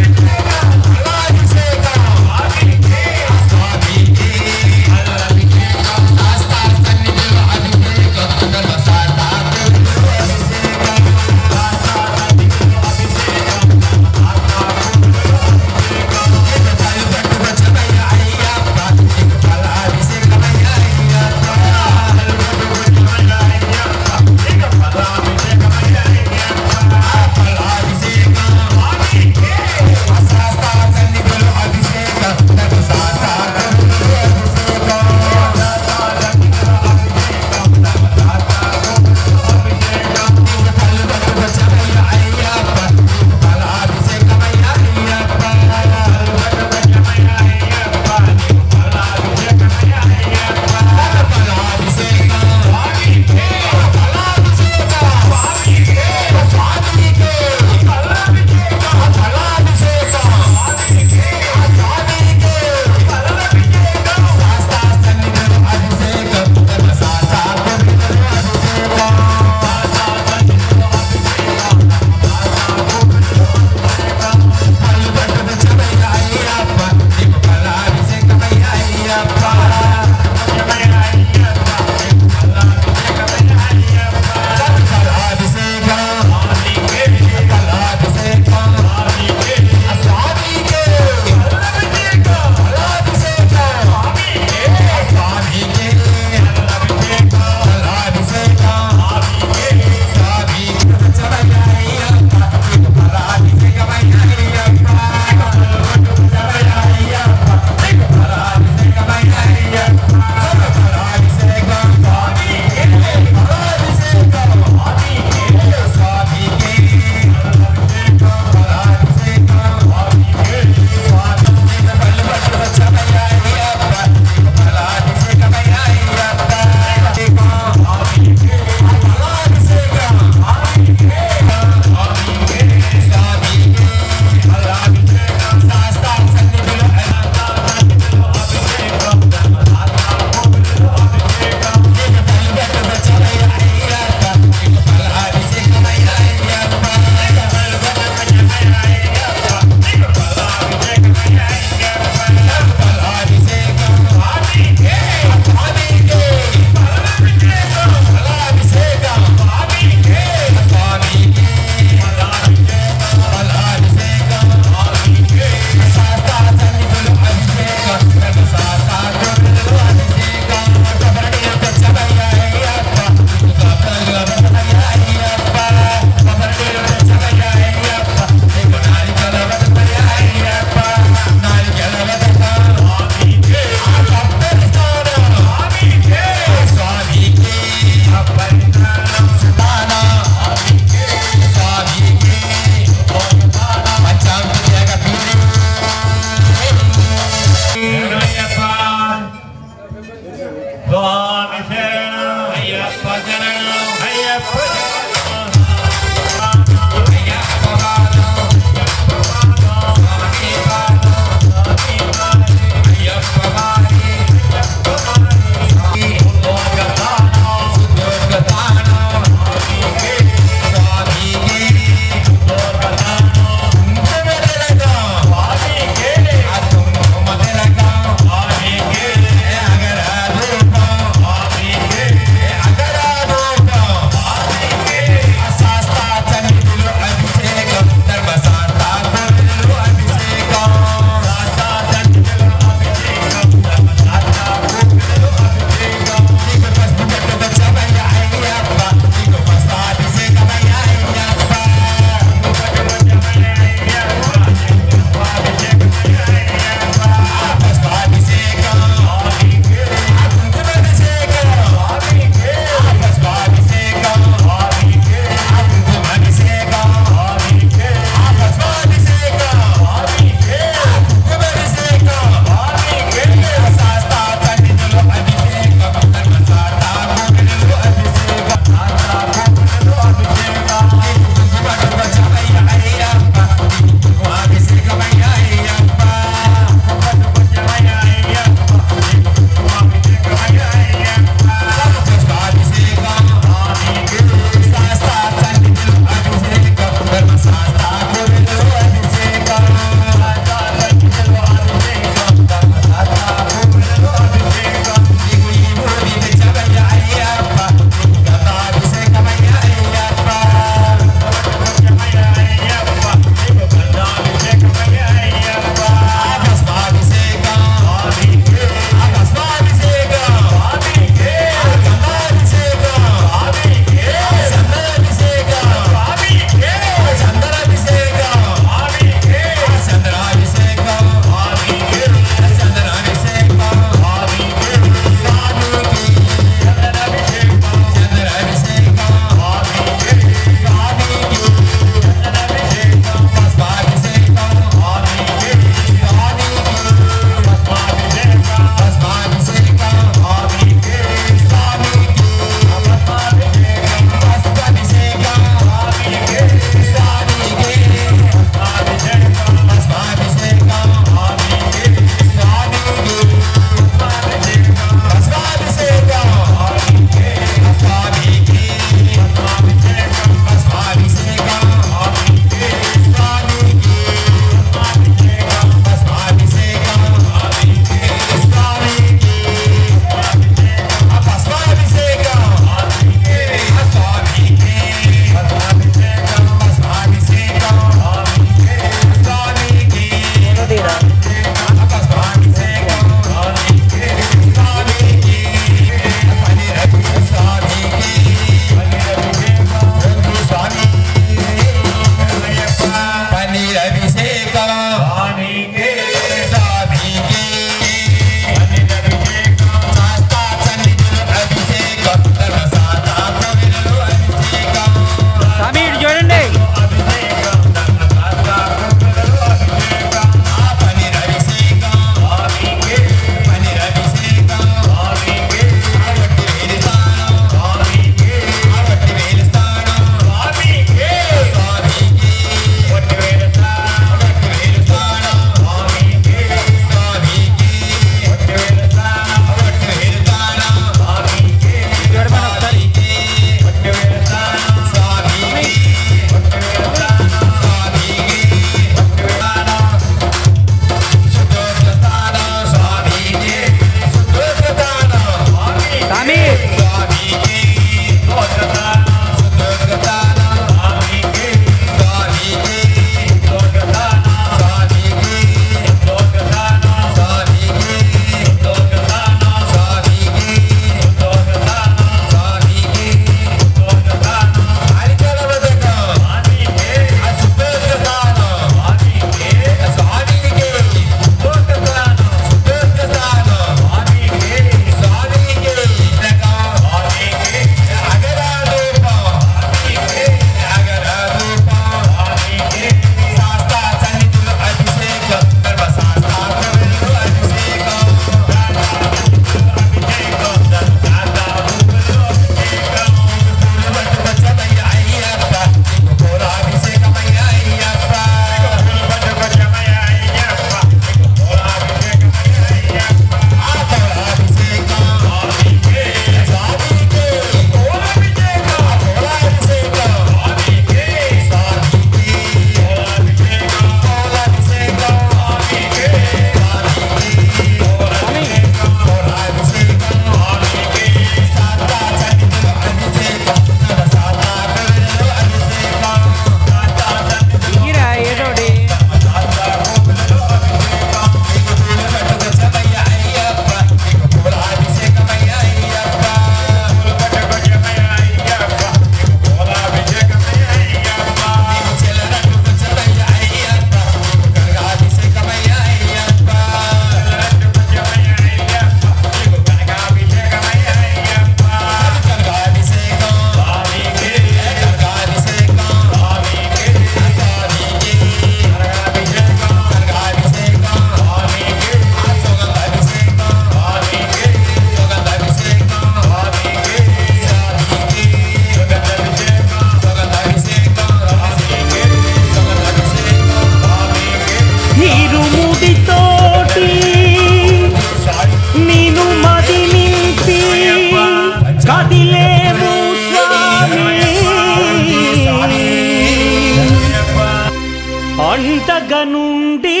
అండగా నుండి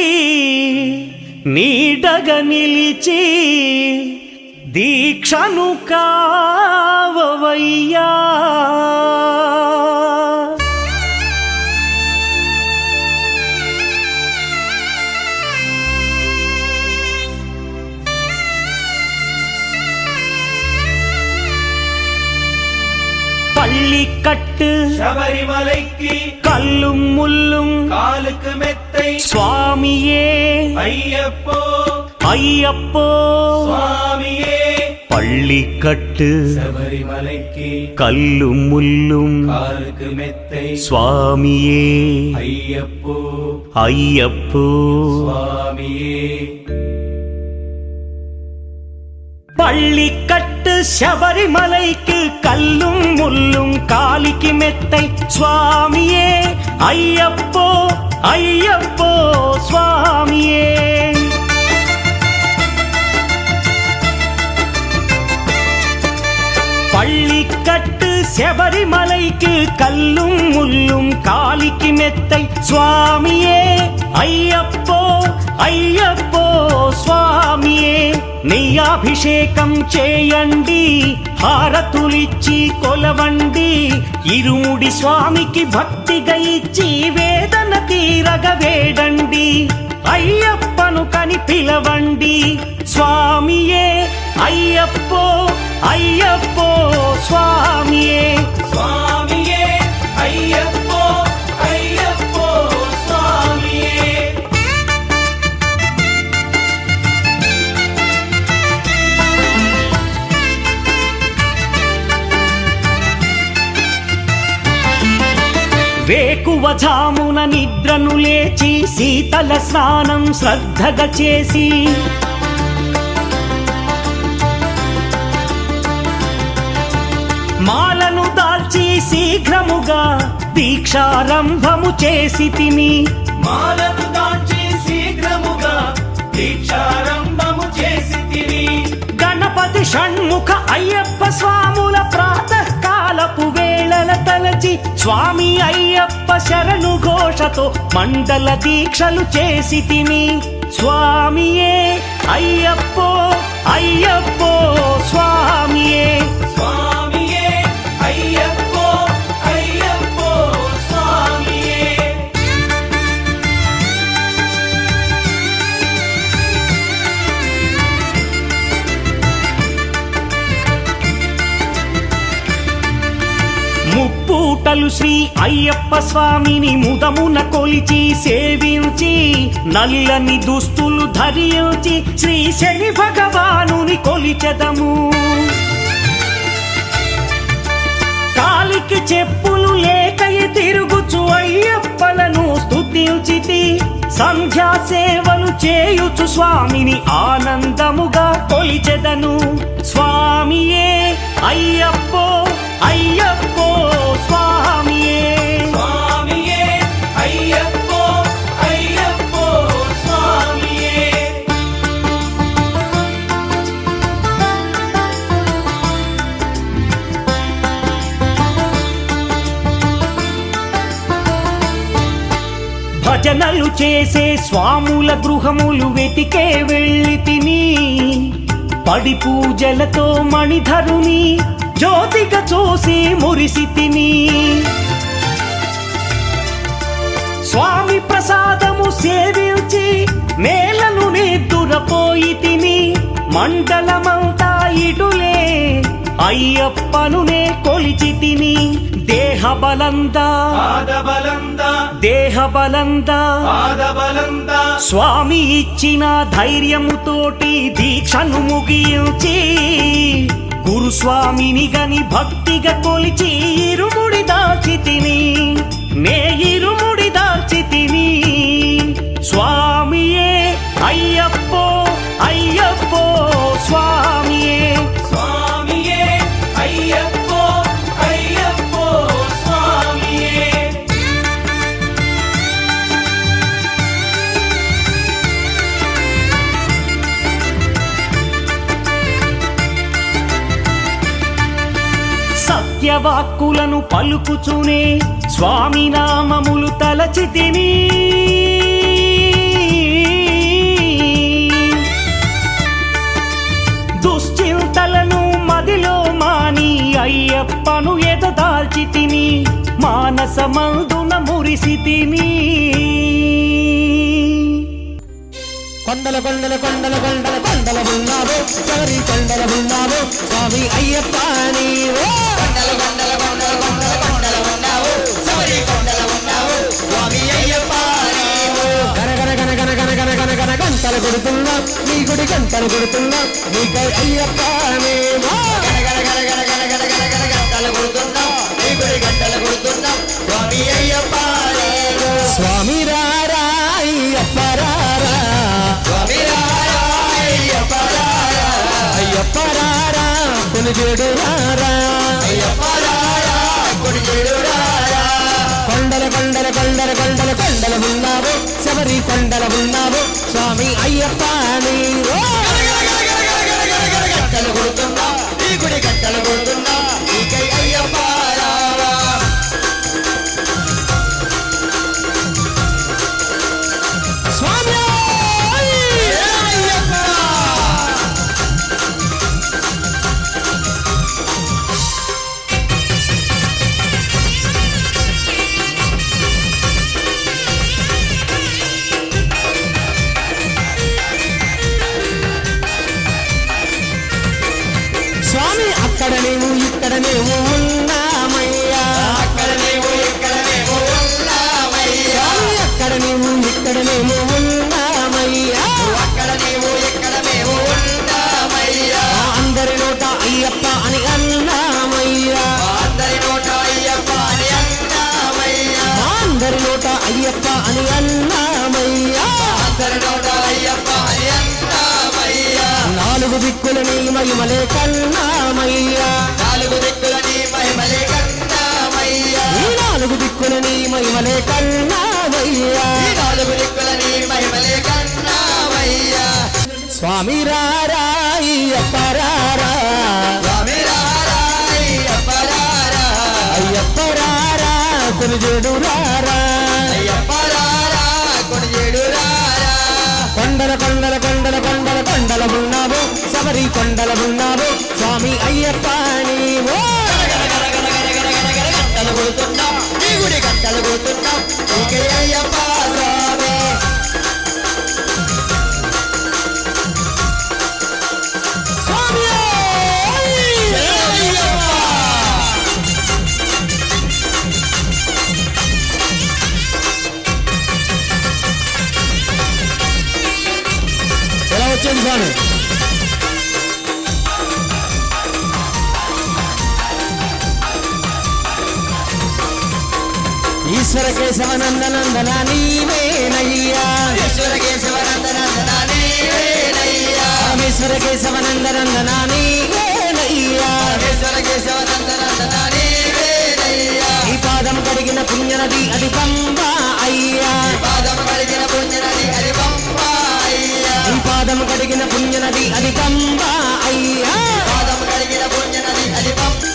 నీడగా నిలిచి దీక్షను కావవయ్యా. பள்ளிக்கட்டு శబరిమలైకి கல்லும் முள்ளும் காலுக்கு மெத்தை சுவாமியே ஐயப்போ ஐயப்போ சுவாமியே. பள்ளிக்கட்டு శబరిమలైకి கல்லும் முள்ளும் காலுக்கு மெத்தை சுவாமியே ஐயப்போ ஐயப்போ சுவாமியே. பள்ளிக்கட்டு శబరిమలైకి கல்லும் முள்ளும் காலிக்கு மெத்தை சுவாமியே ஐயப்போ ஐயப்போ சுவாமியே. பள்ளிக்கட்டு శబరిమలైకి కల్லும் ముల్லும் కాలికి మెత్తై స్వామియే అయ్యప్పో అయ్యప్పో స్వామియే. నెయ్యాభిషేకం చేయండి హారతులిచ్చి కొలవండి ఇరుముడి స్వామికి భక్తిగా ఇచ్చి వేదన తీరగ వేడండి అయ్యప్పను కని పిలవండి స్వామియే అయ్యప్పో అయ్యప్పో స్వామియే స్వామియే అయ్యప్పో అయ్యప్పో స్వామియే. వేకువజామున నిద్రను లేచి శీతల స్నానం శ్రద్ధగా చేసి మాలను దాల్చి శీఘ్రముగా దీక్షారంభము చేసి తిని మాలను దాల్చి శీఘ్రముగా దీక్షారంభము చేసి తిని గణపతి షణ్ముఖ అయ్యప్ప స్వాముల ప్రాతకాలపు వేళల తలచి స్వామి అయ్యప్ప శరణు ఘోషతో మండల దీక్షలు చేసి తిని స్వామియే అయ్యప్పో అయ్యప్పో స్వామియే స్వామియే అయ్యప్పో అయ్యప్పో స్వామియే. ముప్పూటలు శ్రీ అయ్యప్ప స్వామిని ముదమున కొలిచి సేవించి నల్లని దుస్తులు ధరించి శ్రీ శని భగవానుని కొలిచెదము. కాలికి చెప్పులు లేకయి తిరుగుచు అయ్యప్పలను స్తుతించితి సంధ్యా సేవలు చేయుచు స్వామిని ఆనందముగా కొలిచెదను స్వామియే అయ్యప్పో అయ్యప్పో స్వామియే స్వామియే అయ్యప్పో అయ్యప్పో స్వామియే. భజనలు చేసే స్వాముల గృహములు వెతికే వెళ్ళి తిని పడి పూజలతో మణిధరుని జ్యోతిగా చూసి మురిసి తిని స్వామి ప్రసాదము సేవించి నేలను నిద్దురపోయి తిని మండలమంతా ఇటులే అయ్యప్పనునే కొలిచి తిని దేహబలందా పాదబలందా దేహబలందా పాదబలందా స్వామి ఇచ్చిన ధైర్యముతోటి దీక్షను ముగించి గురుస్వామిని గని భక్తిగా కొలిచి ఇరుముడి దాచి తిని నే ఇరుముడి దాచి తిని స్వామియే అయ్యప్పో అయ్యప్పో స్వామియే స్వామియే అయ్యప్పో అయ్యప్పో స్వామియే. సత్యవాక్కులను పలుకుచునే స్వామి నామములు తలచి తిని అయ్యప్పను ఎదదాల్చి తిని మానసమందున మురిసి తిని కొండల కొండల కొండల కొండల కొండల ఉన్నావు శబరి కొండల ఉన్నావు స్వామి అయ్యప్ప నీవో కొండల కొండల కొండల కొండల కొండల ఉన్నావు శబరి కొండల ఉన్నావు స్వామి అయ్యప్ప నీవో గన గన గన గన గన గన గన గన గంటలు కొడుతున్నా నీ గుడి గంటలు కొడుతున్నా నీకై అయ్యప్ప నీవో గన గన గన గన గన గన గన గన గంటలు కొడుతున్నా నీ గుడి గంటలు కొడుతున్నా స్వామి అయ్యప్ప నీవో స్వామి రారా అయ్యప్ప రారా స్వామి రారా అయ్యప్ప రారా అయ్యప్ప రారా కొనిజేడు రారా అయ్యప్ప రారా కొనిజేడు రారా కొండల కొండల కొండల కొండల కొండల ఉన్నావు శబరి కొండల ఉన్నావు స్వామి అయ్యప్ప నీవో గంటలు కొడుతున్నా ఈ గుడి గంటలు కొడుతున్నా నీకై అయ్యప్ప రారా స్వామి స్వామి అక్కడ నేను ఇక్కడ మేము ఉన్నామయ్యా అక్కడ నేను ఇక్కడ మేము ఉన్నామయ్యా అక్కడ నేను ఇక్కడ మేము ఉన్నామయ్యా అక్కడ నేను ఇక్కడ మేము ఉన్నామయ్యా అందరి నోట అయ్యప్ప అని అన్నామయ్యా అందరి నోట అయ్యప్ప అని అన్నామయ్యా అందరి నోట అయ్యప్ప అని అన్నామయ్యా అందరి నోట అయ్యప్ప అని అన్నామయ్యా నాలుగు దిక్కుల నీ మహిమలే కన్నామయ్యా నాలుగు దిక్కుల నీ మహిమలే కన్నామయ్యా ఈ నాలుగు దిక్కుల నీ మహిమలే కన్నామయ్యా ఈ నాలుగు దిక్కుల నీ మహిమలే కన్నామయ్యా స్వామి రారా అయ్యప్ప రారా స్వామి రారా అయ్యప్ప రారా అయ్యప్ప రారా కొనిజేడు రారా అయ్యప్ప రారా కొనిజేడు రారా కొండల కొండల కొండల కొండల కొండల ఉన్నావు శబరి కొండల ఉన్నావు స్వామి అయ్యప్ప నీవో గంటలు కొడుతున్నా నీ గుడి గంటలు కొడుతున్నా నీకే అయ్యప్ప స్వామి స్వామి అయ్యప్ప ఎలా వచ్చింది స్వామి ఈశ్వర కేశవనందనందన నీవేనయ్యా ఈశ్వర కేశవనందనందన నీవేనయ్యా పరమేశ్వర కేశవనందనందన నీవేనయ్యా పరమేశ్వర కేశవనందనందన నీవేనయ్యా ఈ పాదం కడిగిన పుణ్యనది అది పంబా అయ్యా పాదం కడిగిన పుణ్యనది అది పంబా అయ్యా ఈ పాదం కడిగిన పుణ్యనది అది పంబా అయ్యా పాదం కడిగిన పుణ్యనది అది పంబా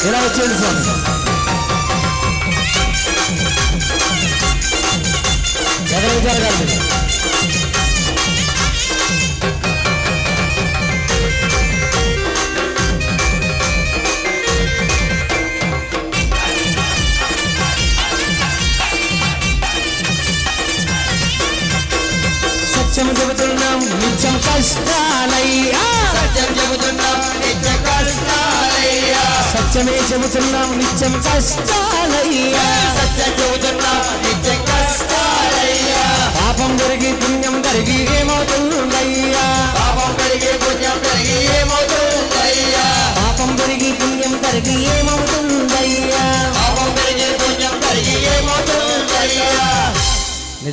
ఎలా వచ్చింది స్వామి ఎక్కడికి జరగాలి సత్యం చెబుతున్నాం నిత్యం కష్టాలయ్యా సత్యం చెబుతున్నాం నిత్యం కష్టాలయ్యా సత్యమే చెబుతున్నాం నిత్యం కష్టాలయ్యా సత్యం చెబుతున్నాం నిత్యం కష్టాలయ్యా పాపం పెరిగి పుణ్యం కరిగి ఏమవుతుందయ్యా పాపం పెరిగి పుణ్యం కరిగి ఏమవుతుందయ్యా పాపం పెరిగి పుణ్యం కరిగి ఏమవుతుందయ్యా పాపం పెరిగి పుణ్యం కరిగి ఏమవుతుందయ్యా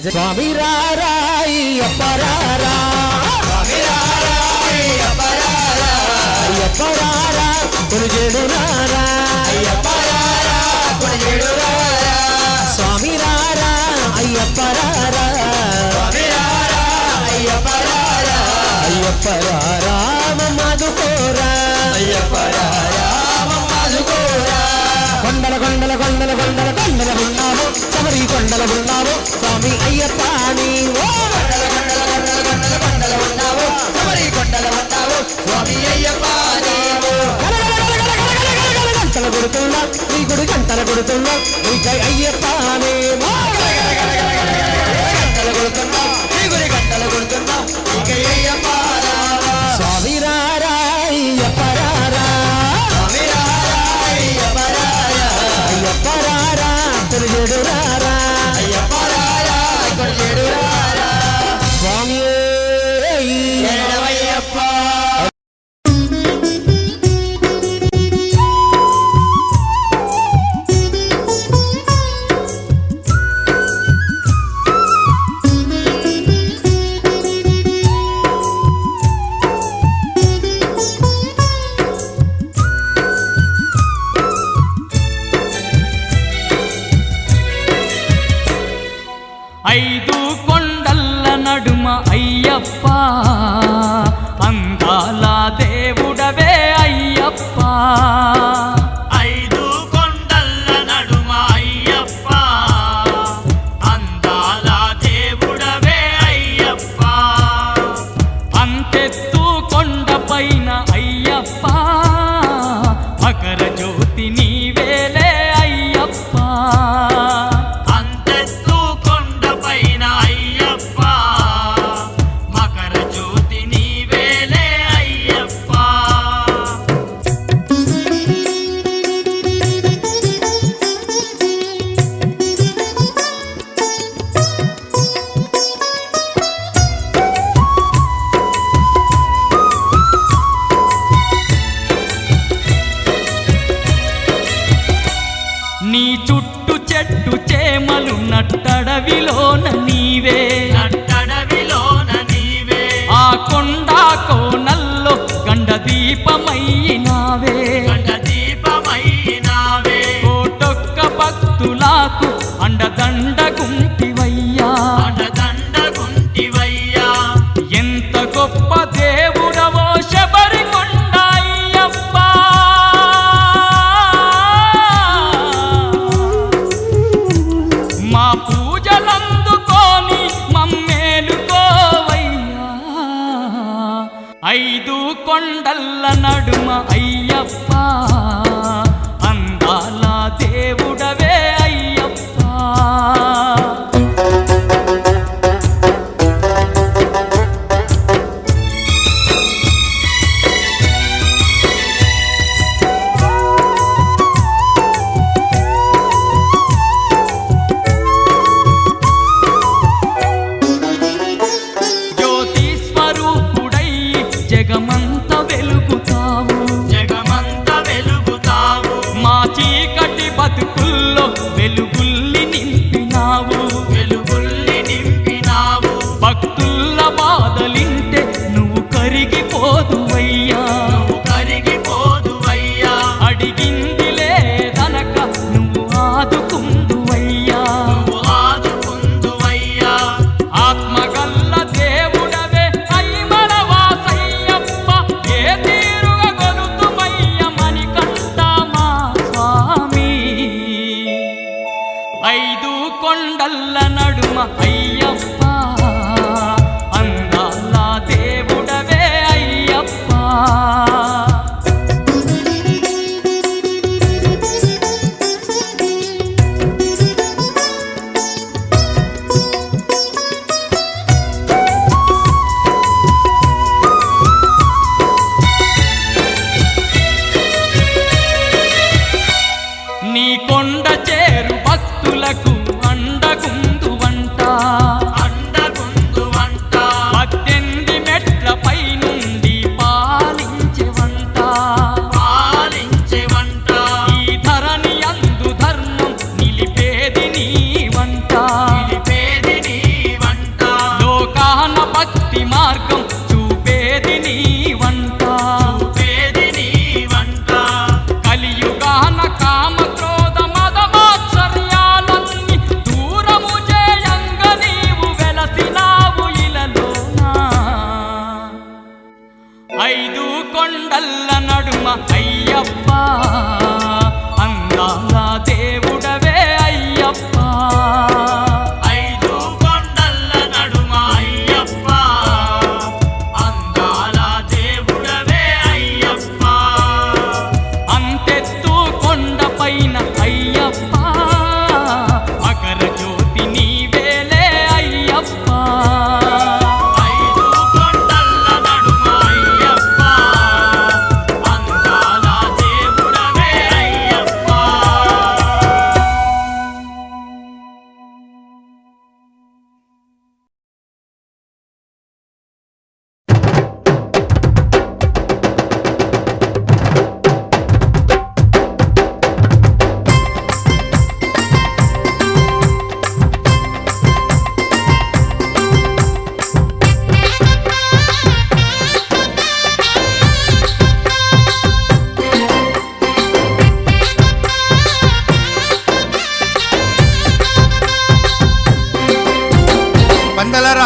స్వామి రారా అయ్యప్ప రారా స్వామి రారా అయ్యప్ప రారా అయ్యప్ప రారా కొనిజేడు రారా అయ్యప్ప రారా కొనిజేడు రారా స్వామి రారా అయ్యప్ప రారా స్వామి రారా అయ్యప్ప రారా అయ్యప్ప రారా మమ్మదుకోరా అయ్యప్ప రారా మమ్మదుకోరా కొండల కొండల కొండల కొండల కొండల ఉన్నావు శబరి కొండల ఉన్నావు స్వామి అయ్యప్ప నీవో కొండల కొండల కొండల కొండల కొండల కొండల ఉన్నావు శబరి కొండల ఉన్నావు స్వామి అయ్యప్ప నీవు గంటలు కొడుతున్నా నీ గుడి గంటలు కొడుతున్నా నీకై అయ్యప్ప నీవు గంటలు కొడుతున్నా నీ గుడి గంటలు కొడుతున్నా నీకై అయ్యప్ప స్వామి రారా అయ్యప్ప రారా స్వామి రారా అయ్యప్ప రారా అయ్యప్ప రారా కొడుచేడు రారా అయ్యప్ప రారా కొడుచేడు రారా స్వామి శరణమయ్యప్ప ఐదు కొండల్ల నడుమ అయ్యప్ప అందాల దేవుడవే అయ్యప్ప ఐదు కొండల్ల నడుమ అయ్యప్ప అందాల దేవుడవే అయ్యప్ప అంతెత్తు కొండపైన అయ్యప్ప మకర జ్యోతి నీవేలే అయ్యప్ప మకర జ్యోతి నీవేలే అయ్యప్ప నీ చుట్టు చెట్టు చేమలు నట్టడవిలోన నీవే నట్టడవిలోన నీవే ఆ కొండ కోనల్లో గండ దీపమయ్యినావే గండ దీపమయ్యినావే కోటొక్క భక్తులకు అండదండ గుంటివయ్యా అండదండ గుంటివయ్యా ఎంత గొప్ప దేవుడవో శబరి కొండ అయ్యప్ప మా పూజలందుకోని మమ్మేలుకోవయ్యా ఐదు కొండల్ల నడుమ అయ్యప్ప అందాల దేవుడవే అయ్యప్ప జ్యోతి స్వరూపుడై జగమంత వెలుగుతావు జగమంత వెలుగుతావు మా చీకటి బతుకుల్లో వెలుగుల్ని నింపినావు వెలుగుల్ని నింపినావు భక్తుల బాధలింటే నువ్వు కరిగిపోదువయ్యా నువ్వు కరిగిపోదువయ్యా అడిగింది లేదనక నువ్వు ఆదుకుందువయ్యా నువ్వు ఆదుకుందువయ్యా ఆత్మగల్ల దేవుడవే అయ్యమల వాసయ్యప్ప ఏ తీరుగా గొలుతుమయ్య మణికంఠ మా స్వామి ఐదు కొండల్ల నడుమ అయ్యప్ప అందాల దేవుడవే అయ్యప్ప నీ కొండ చేరు భక్తులకు అండగుందు వంట అండగుందు వంట 18 మెట్లపై నుండి పాలించే వంట పాలించే వంట ఈ ధరణి అందు ధర్మం నిలిపేది నీ వంట నిలిపేది నీ వంట లోకాన భక్తి మార్గం చూపేది నీ వంట చూపేది నీ వంట కలియుగాన కామ క్రోధ మద మాత్సర్యాలన్నీ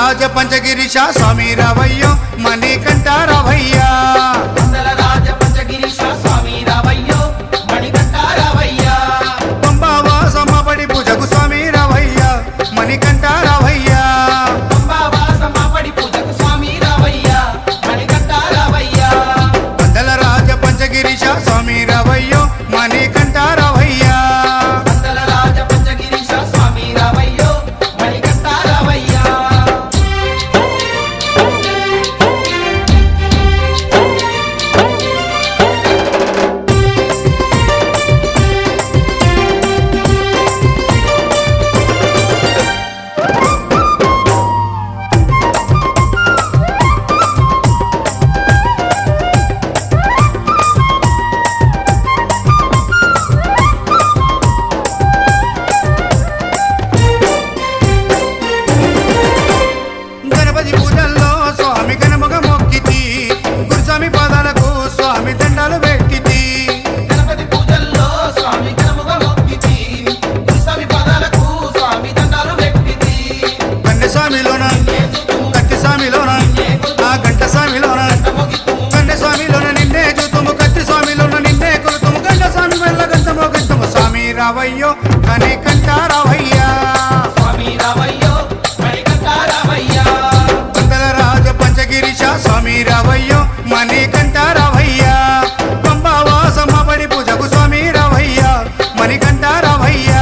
రాజ పంచగిరీశ స్వామి రావయ్యో మణికంఠ రావయ్యా వందల రాజ పంచగిరీశ స్వామి రావయ్యో మణికంఠ రావయ్యా పంబావాసమ్మ బడి పూజకు స్వామి రావయ్యా మణికంఠ రావయ్యా పంబావాసమ్మ పడి పూజకు స్వామి రావయ్యా మణికంఠ రావయ్యా వందల రాజ పంచగిరీశ స్వామి రావయ్యో మణికంఠ రావయ్యా వందల రాజ పంచగిరీశ స్వామి రావయ్యో మణికంఠ రావయ్యా గణపతి పూజల్లో స్వామి గణముగ మొక్కితి గురుస్వామి పాదాలకు స్వామి దండాలు పెట్టితి గణపతి పూజల్లో స్వామి గణముగా మొక్కితి స్వామి పాదాలకు స్వామి దండాలు పెట్టితి కన్నె స్వామిలోన కత్తి స్వామిలోన ఆ గంట స్వామిలోన కన్నె స్వామిలోన నిన్నే చూతుము కత్తి స్వామిలోన నిన్నే కొలుతుము గంట స్వామి వెళ్ళ గంటమో గంటము స్వామి రావయ్యో కని కంట రావయ్యా స్వామి రావయ్యో మణికంఠ రావయ్యా వందల రాజ పంచగిరీశ స్వామి రావయ్యో మణికంఠ రావయ్యా పంబావాసమ్మ బడి పూజకు స్వామి రావయ్యా మణికంఠ రావయ్యా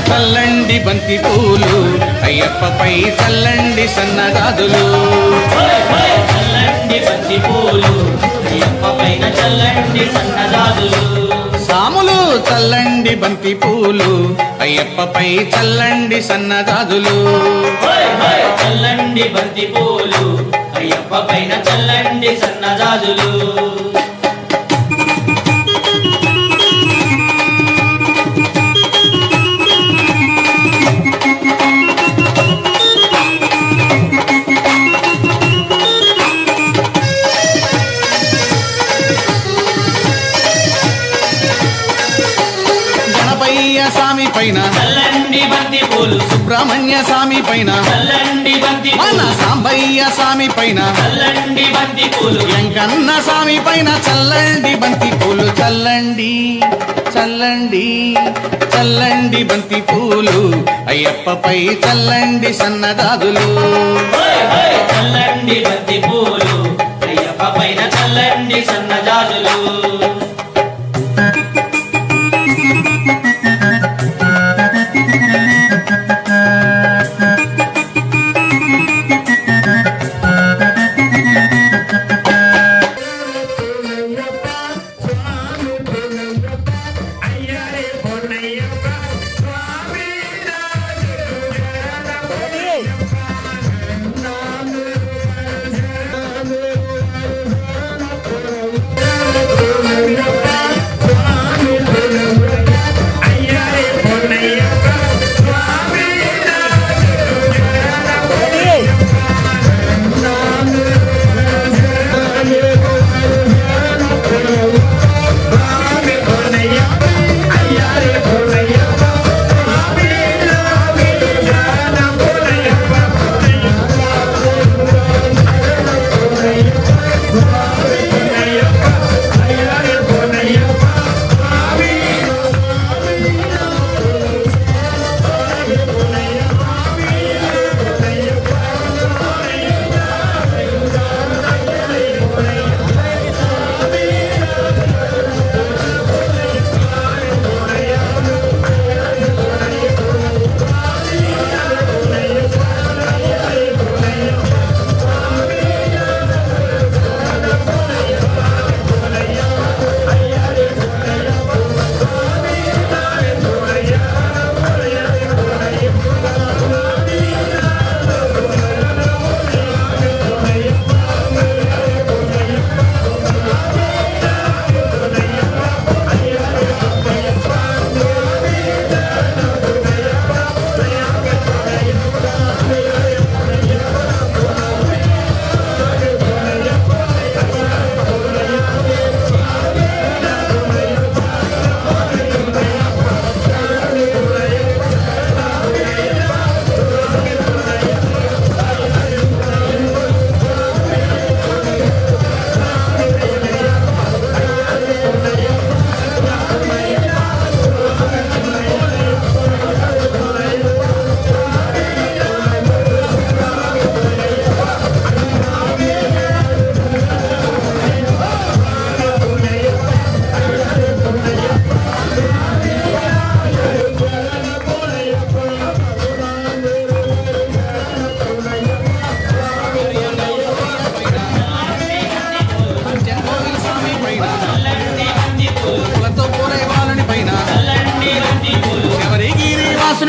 చల్లండి బంతి పూలు అయ్యప్పపై చల్లండి సన్నగాదులు చల్లండి బంతి పూలు అయ్యప్ప పైన చల్లండి సన్నజాజులు సాములు చల్లండి బంతి పూలు అయ్యప్పపై చల్లండి సన్నగాదులు చల్లండి బంతి పూలు అయ్యప్ప పైన చల్లండి సన్నజాజులు స్వామి పైన చల్లండి బంతి పూలు సుబ్రహ్మణ్య స్వామి పైన చల్లండి బంతి మన పూలు సాంబయ్య స్వామి పైన చల్లండి బంతి పూలు వెంకన్న స్వామి పైన చల్లండి బంతి పూలు చల్లండి చల్లండి చల్లండి బంతి పూలు అయ్యప్పపై చల్లండి సన్నదాదులు హోయ్ హోయ్ చల్లండి బంతి పూలు అయ్యప్ప పైన చల్లండి సన్నజాజులు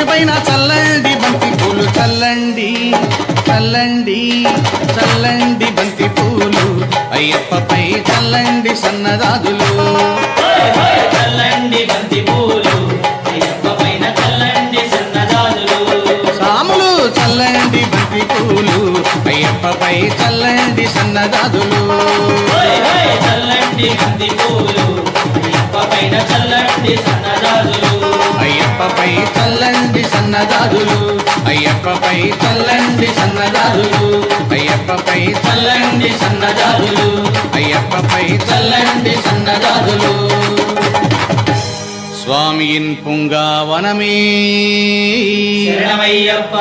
పైన చల్లండి బంతి పూలు చల్లండి చల్లండి చల్లండి బంతి పూలు అయ్యప్పపై చల్లండి సన్నదాదులు హోయ్ హోయ్ చల్లండి బంతి పూలు అయ్యప్ప పైన చల్లండి సన్నజాజులు సాములు చల్లండి బంతి పూలు అయ్యప్పపై చల్లండి సన్నదాదులు హోయ్ హోయ్ చల్లండి బంతి పూలు అయ్యప్ప పైన చల్లండి సన్నజాజులు అయ్యప్పపై చల్లండి సన్నదాదులు అయ్యప్పపై చల్లండి సన్నదాదులు అయ్యప్పపై చల్లండి సన్నదాదులు అయ్యప్పపై చల్లండి సన్నదాదులు స్వామియిన్ పుంగావనమే శరణమయ్యప్ప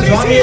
చూసి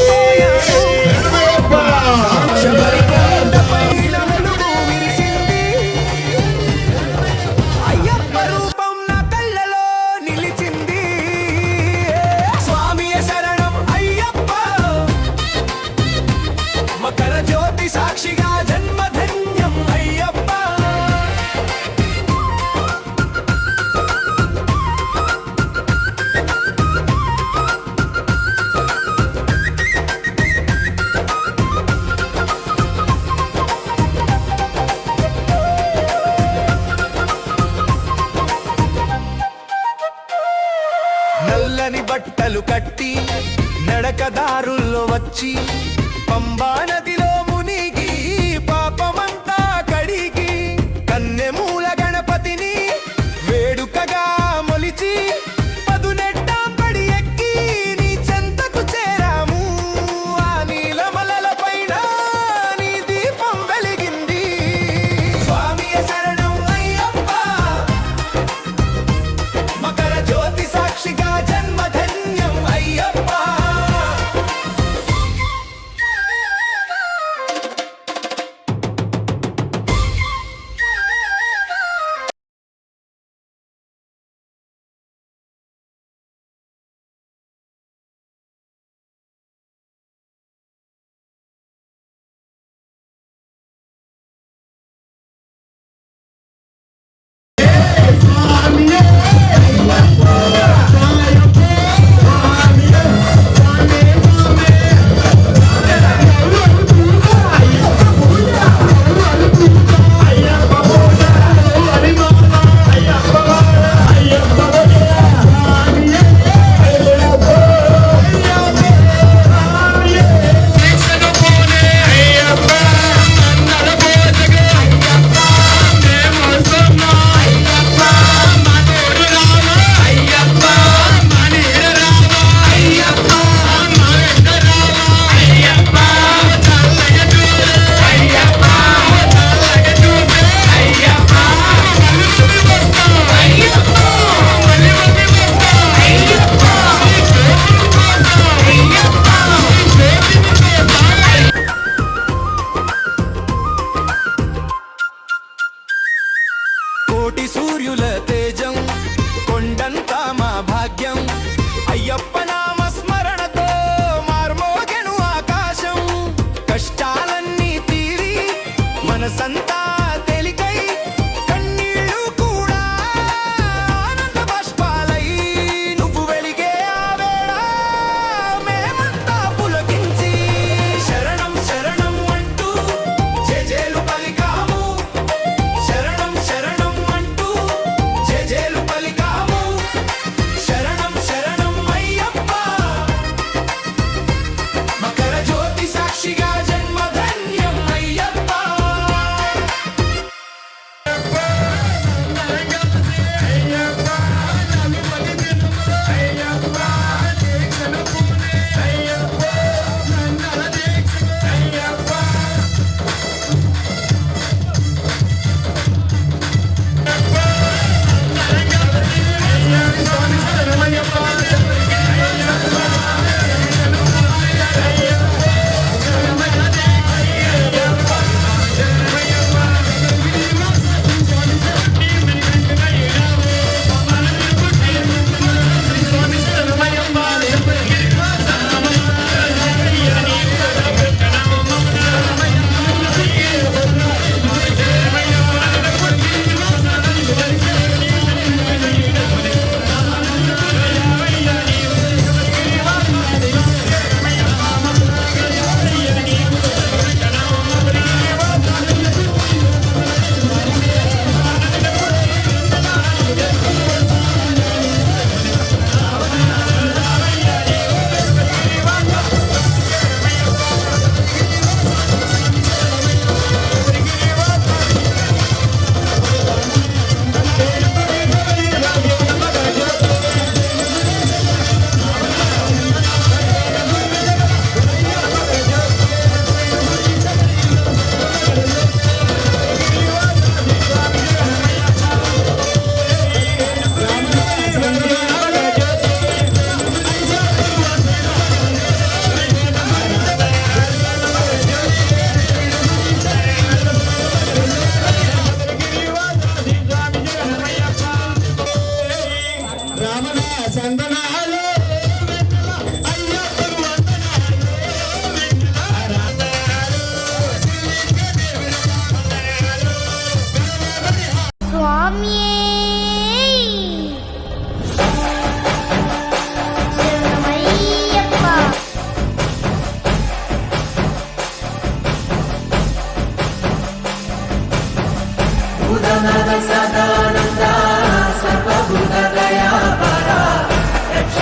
బట్టలు కట్టి నడకదారుల్లో వచ్చి పంబా నదిలో మునిగి పాపమంతా కడిగి కన్నెమూల గణపతిని వేడుకగా మొలిచి పదునెట్టాం పడి ఎక్కి నీ చెంతకు చేరాము. ఆ నీలమలల పైన నీ దీపం వెలిగింది. స్వామియే శరణం అయ్యప్ప, మకర జ్యోతి సాక్షిగా జన్మధన్యం అయ్యప్ప. కోటి సూర్యుల తేజం కొండంతా మా భాగ్యం అయ్యప్ప నామ స్మరణతో మార్మోగెను ఆకాశం. కష్టాలన్నీ తీరి మనసంతా తేలికై కన్నీళ్ళు కూడా ఆనంద బాష్పాలై నువ్వు వెలిగే ఆ వేళ మేమంతా పులకించి శరణం శరణం అంటూ జేజేలు పలికాము. శరణం శరణం అంటూ జేజేలు పలికాము. శరణం శరణం అయ్యప్ప, మకర జ్యోతి సాక్షిగా జన్మధన్యం అయ్యప్ప. సదానంద సర్వభూత దయాపరా రక్ష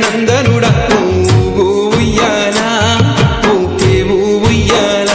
హరిహరనందనుడా ఊగు ఉయ్యాల ఊపేవు ఉయ్యాల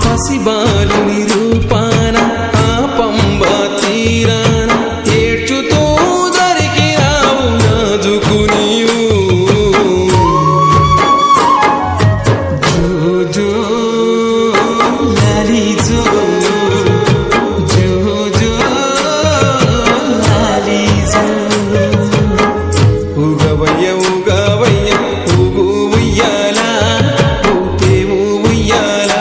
పసిబాలుని రూపాన ఆ పంబా తీరాన ఏడ్చుతూ దొరికినావు రాజుకు నీవు జో లాలి జో జో లాలి జో ఉగవయ్య ఉగవయ్య ఉగు ఉయ్యాల ఊపేవు ఉయ్యాల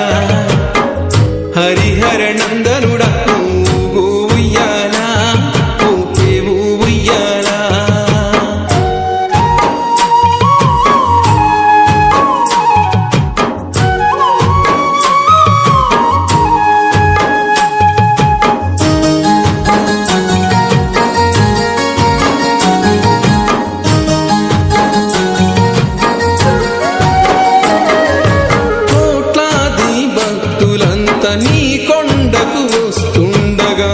హరిహరనందనుడా ఊగు ఉయ్యాల ఊపేవు ఉయ్యాల కోట్లాది భక్తులంతా నీ కొండకు వస్తుండగా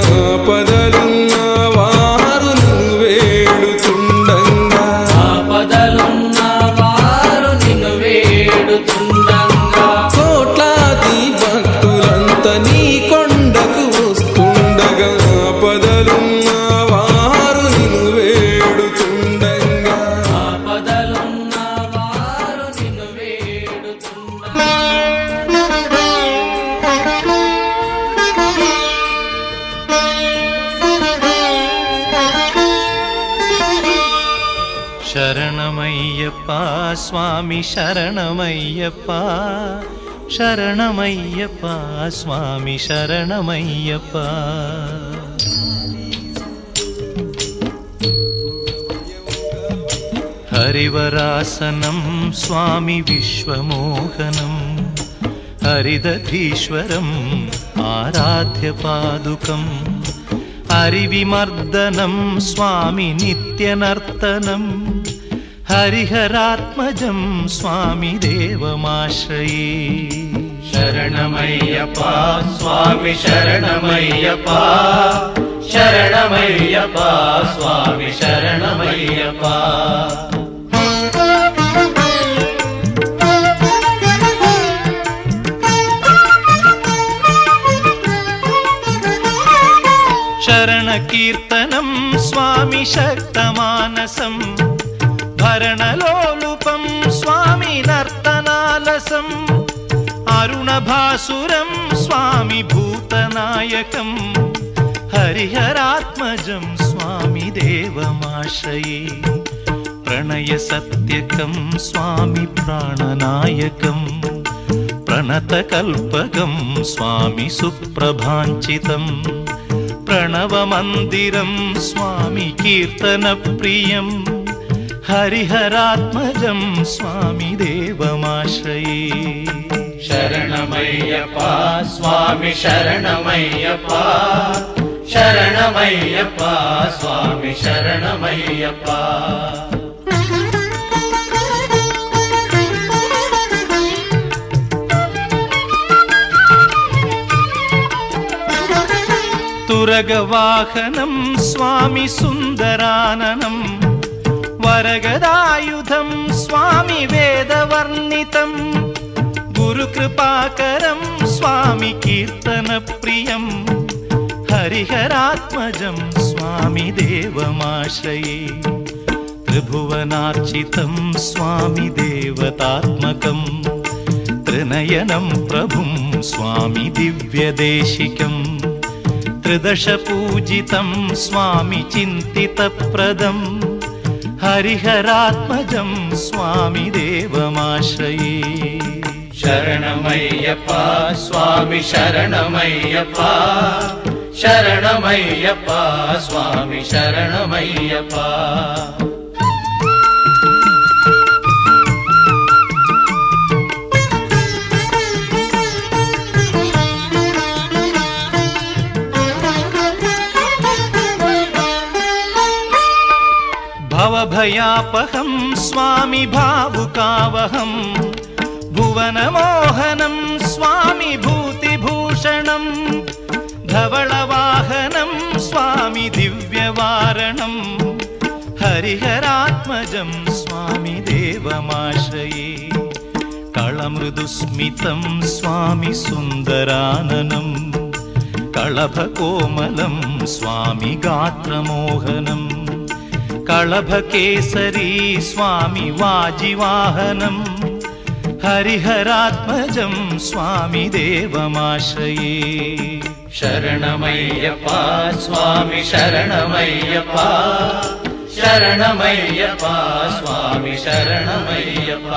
పదలున్న వారు నిన్ను వేడుతుండగా కోట్లాది భక్తులంతా నీ కొండకు వస్తుండగా పదలున్న వారు నిన్ను వేడుతుండగా శరణమయ్యప్ప స్వామి శరణమయ్యప్ప శరణమయ్యప్ప స్వామి శరణమయ్యప్ప హరివరాసనం స్వామి విశ్వమోహనం హరిదధీశ్వరం ఆరాధ్య పాదుకం హరివిమర్దనం స్వామి నిత్యనర్తనం హరిహరాత్మజం స్వామి దేవమాశ్రయే శరణమయ్యప్ప స్వామి శరణమయ్యప్ప శరణమయ్యప్ప స్వామి శరణమయ్యప్ప శరణ కీర్తనం స్వామి శక్తమానసం భరణలోలుపం స్వామి నర్తనాలసం అరుణభాసురం స్వామి భూతనాయకం హరిహరాత్మజం స్వామి దేవమాశ్రయే ప్రణయ సత్యకం స్వామి ప్రాణనాయకం ప్రణతకల్పకం స్వామి సుప్రభాంచితం ప్రణవమందిరం స్వామి కీర్తనప్రియం హరిహరాత్మజం స్వామి దేవమాశ్రయే శరణమయ్యప్ప స్వామి శరణమయ్యప్ప శరణమయ్యప్ప స్వామి శరణమయ్యప్ప తురగవాహనం స్వామి సుందరాననం వరగదాయుధం స్వామి వేదవర్ణితం గురుకృపాకరం స్వామి కీర్తనప్రియం హరిహరాత్మజం స్వామి దేవమాశ్రయే త్రిభువనార్చితం స్వామి దేవతాత్మకం త్రినయనం ప్రభుం స్వామి దివ్యదేశికం త్రిదశ పూజితం స్వామి చింతితప్రదం హరిహరాత్మజం స్వామి దేవమాశ్రయే శరణమయ్యప్ప స్వామి శరణమయ్యప్ప శరణమయ్యప్ప స్వామి శరణమయ్యప్ప భవభయాపహం స్వామి భావుకావహం భువనమోహనం స్వామి భూతిభూషణం ధవళవాహనం స్వామి దివ్యవారణం హరిహరాత్మజం స్వామి దేవమాశ్రయే కళమృదుస్మితం స్వామి సుందరాననం కళభకోమలం స్వామి గాత్రమోహనం కళభకేసరీ స్వామి వాజివాహనం హరిహరాత్మజం స్వామి దేవమాశ్రయే శరణమయ్యప్ప స్వామి శరణమయ్యప్ప శరణమయ్యప్ప స్వామి శరణమయ్యప్ప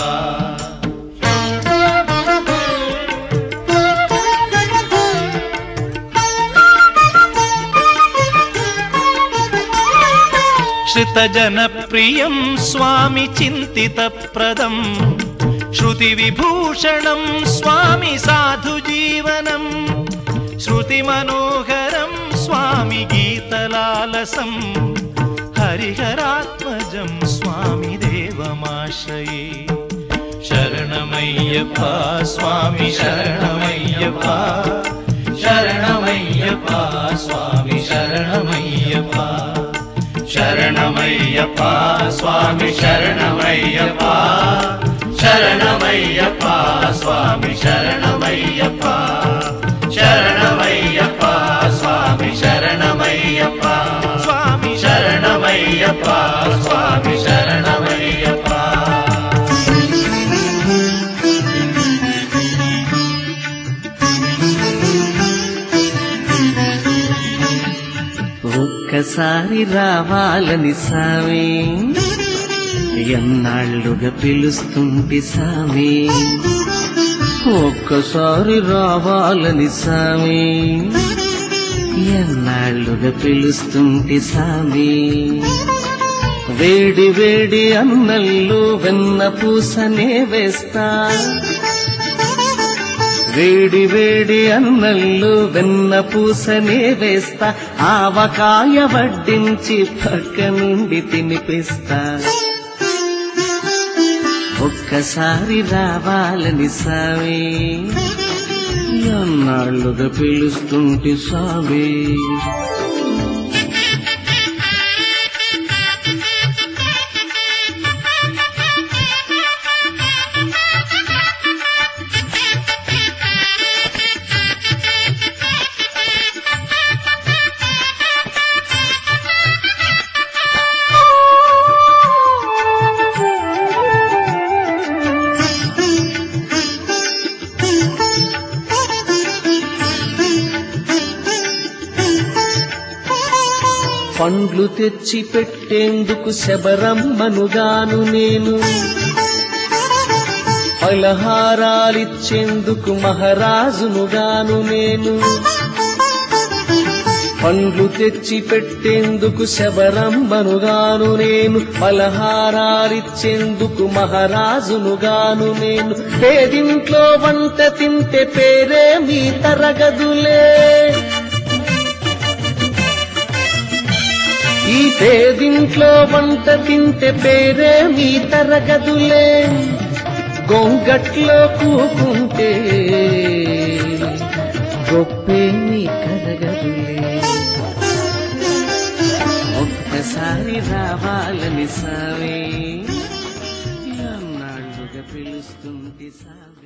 శ్రుతజనప్రియం స్వామి చింతితప్రదం శృతివిభూషణం స్వామి సాధుజీవనం శృతిమనోహరం స్వామి గీతలాలసం హరిహరాత్మజం స్వామి దేవమాశ్రయే శరణమయ్యప్ప స్వామి శరణమయ్యప్ప శరణమయ్యప్ప స్వామి శరణమయ్యప్ప శరణమయ్యప్ప స్వామి శరణమయ్యప్ప శరణమయ్యప్ప స్వామి శరణమయ్యప్ప శరణమయ్యప్ప స్వామి శరణమయ్యప్ప స్వామి శరణమయ్యప్ప స్వామి శరణమయ్యప్ప ఒక్కసారి రావాలని సామి ఎన్నాళ్ళుగా పిలుస్తుంటి సామి ఒక్కసారి రావాలని సామి ఎన్నాళ్ళుగా పిలుస్తుంటి సామి వేడి వేడి అన్నల్లో వెన్న పూసనే వేస్తా వేడి వేడి అన్నల్లో వెన్న పూసనే వేస్తా ఆవకాయ వడ్డించి పక్క నుండి తినిపిస్తా ఒక్కసారి రావాలని సామి ఎన్నాళ్ళుగా పిలుస్తుంటి సామి పండ్లు తెచ్చి పెట్టేందుకు శబరమ్మనుగాను నేను పలహారాలిచ్చేందుకు మహారాజునుగాను నేను పండ్లు తెచ్చి పెట్టేందుకు శబరమ్మనుగాను నేను పలహారాలిచ్చేందుకు మహారాజునుగాను నేను పేదింట్లో వంట తింటే పేరే మీ తరగదులే ఈ పేదింట్లో వంట తింటే పేరే మీ తరగదులే గొంగట్లో కూకుంటే గొప్పే మీ కరగదులే ఒక్కసారి రావాలని సామి ఎన్నాళ్ళుగా పిలుస్తుంది సామి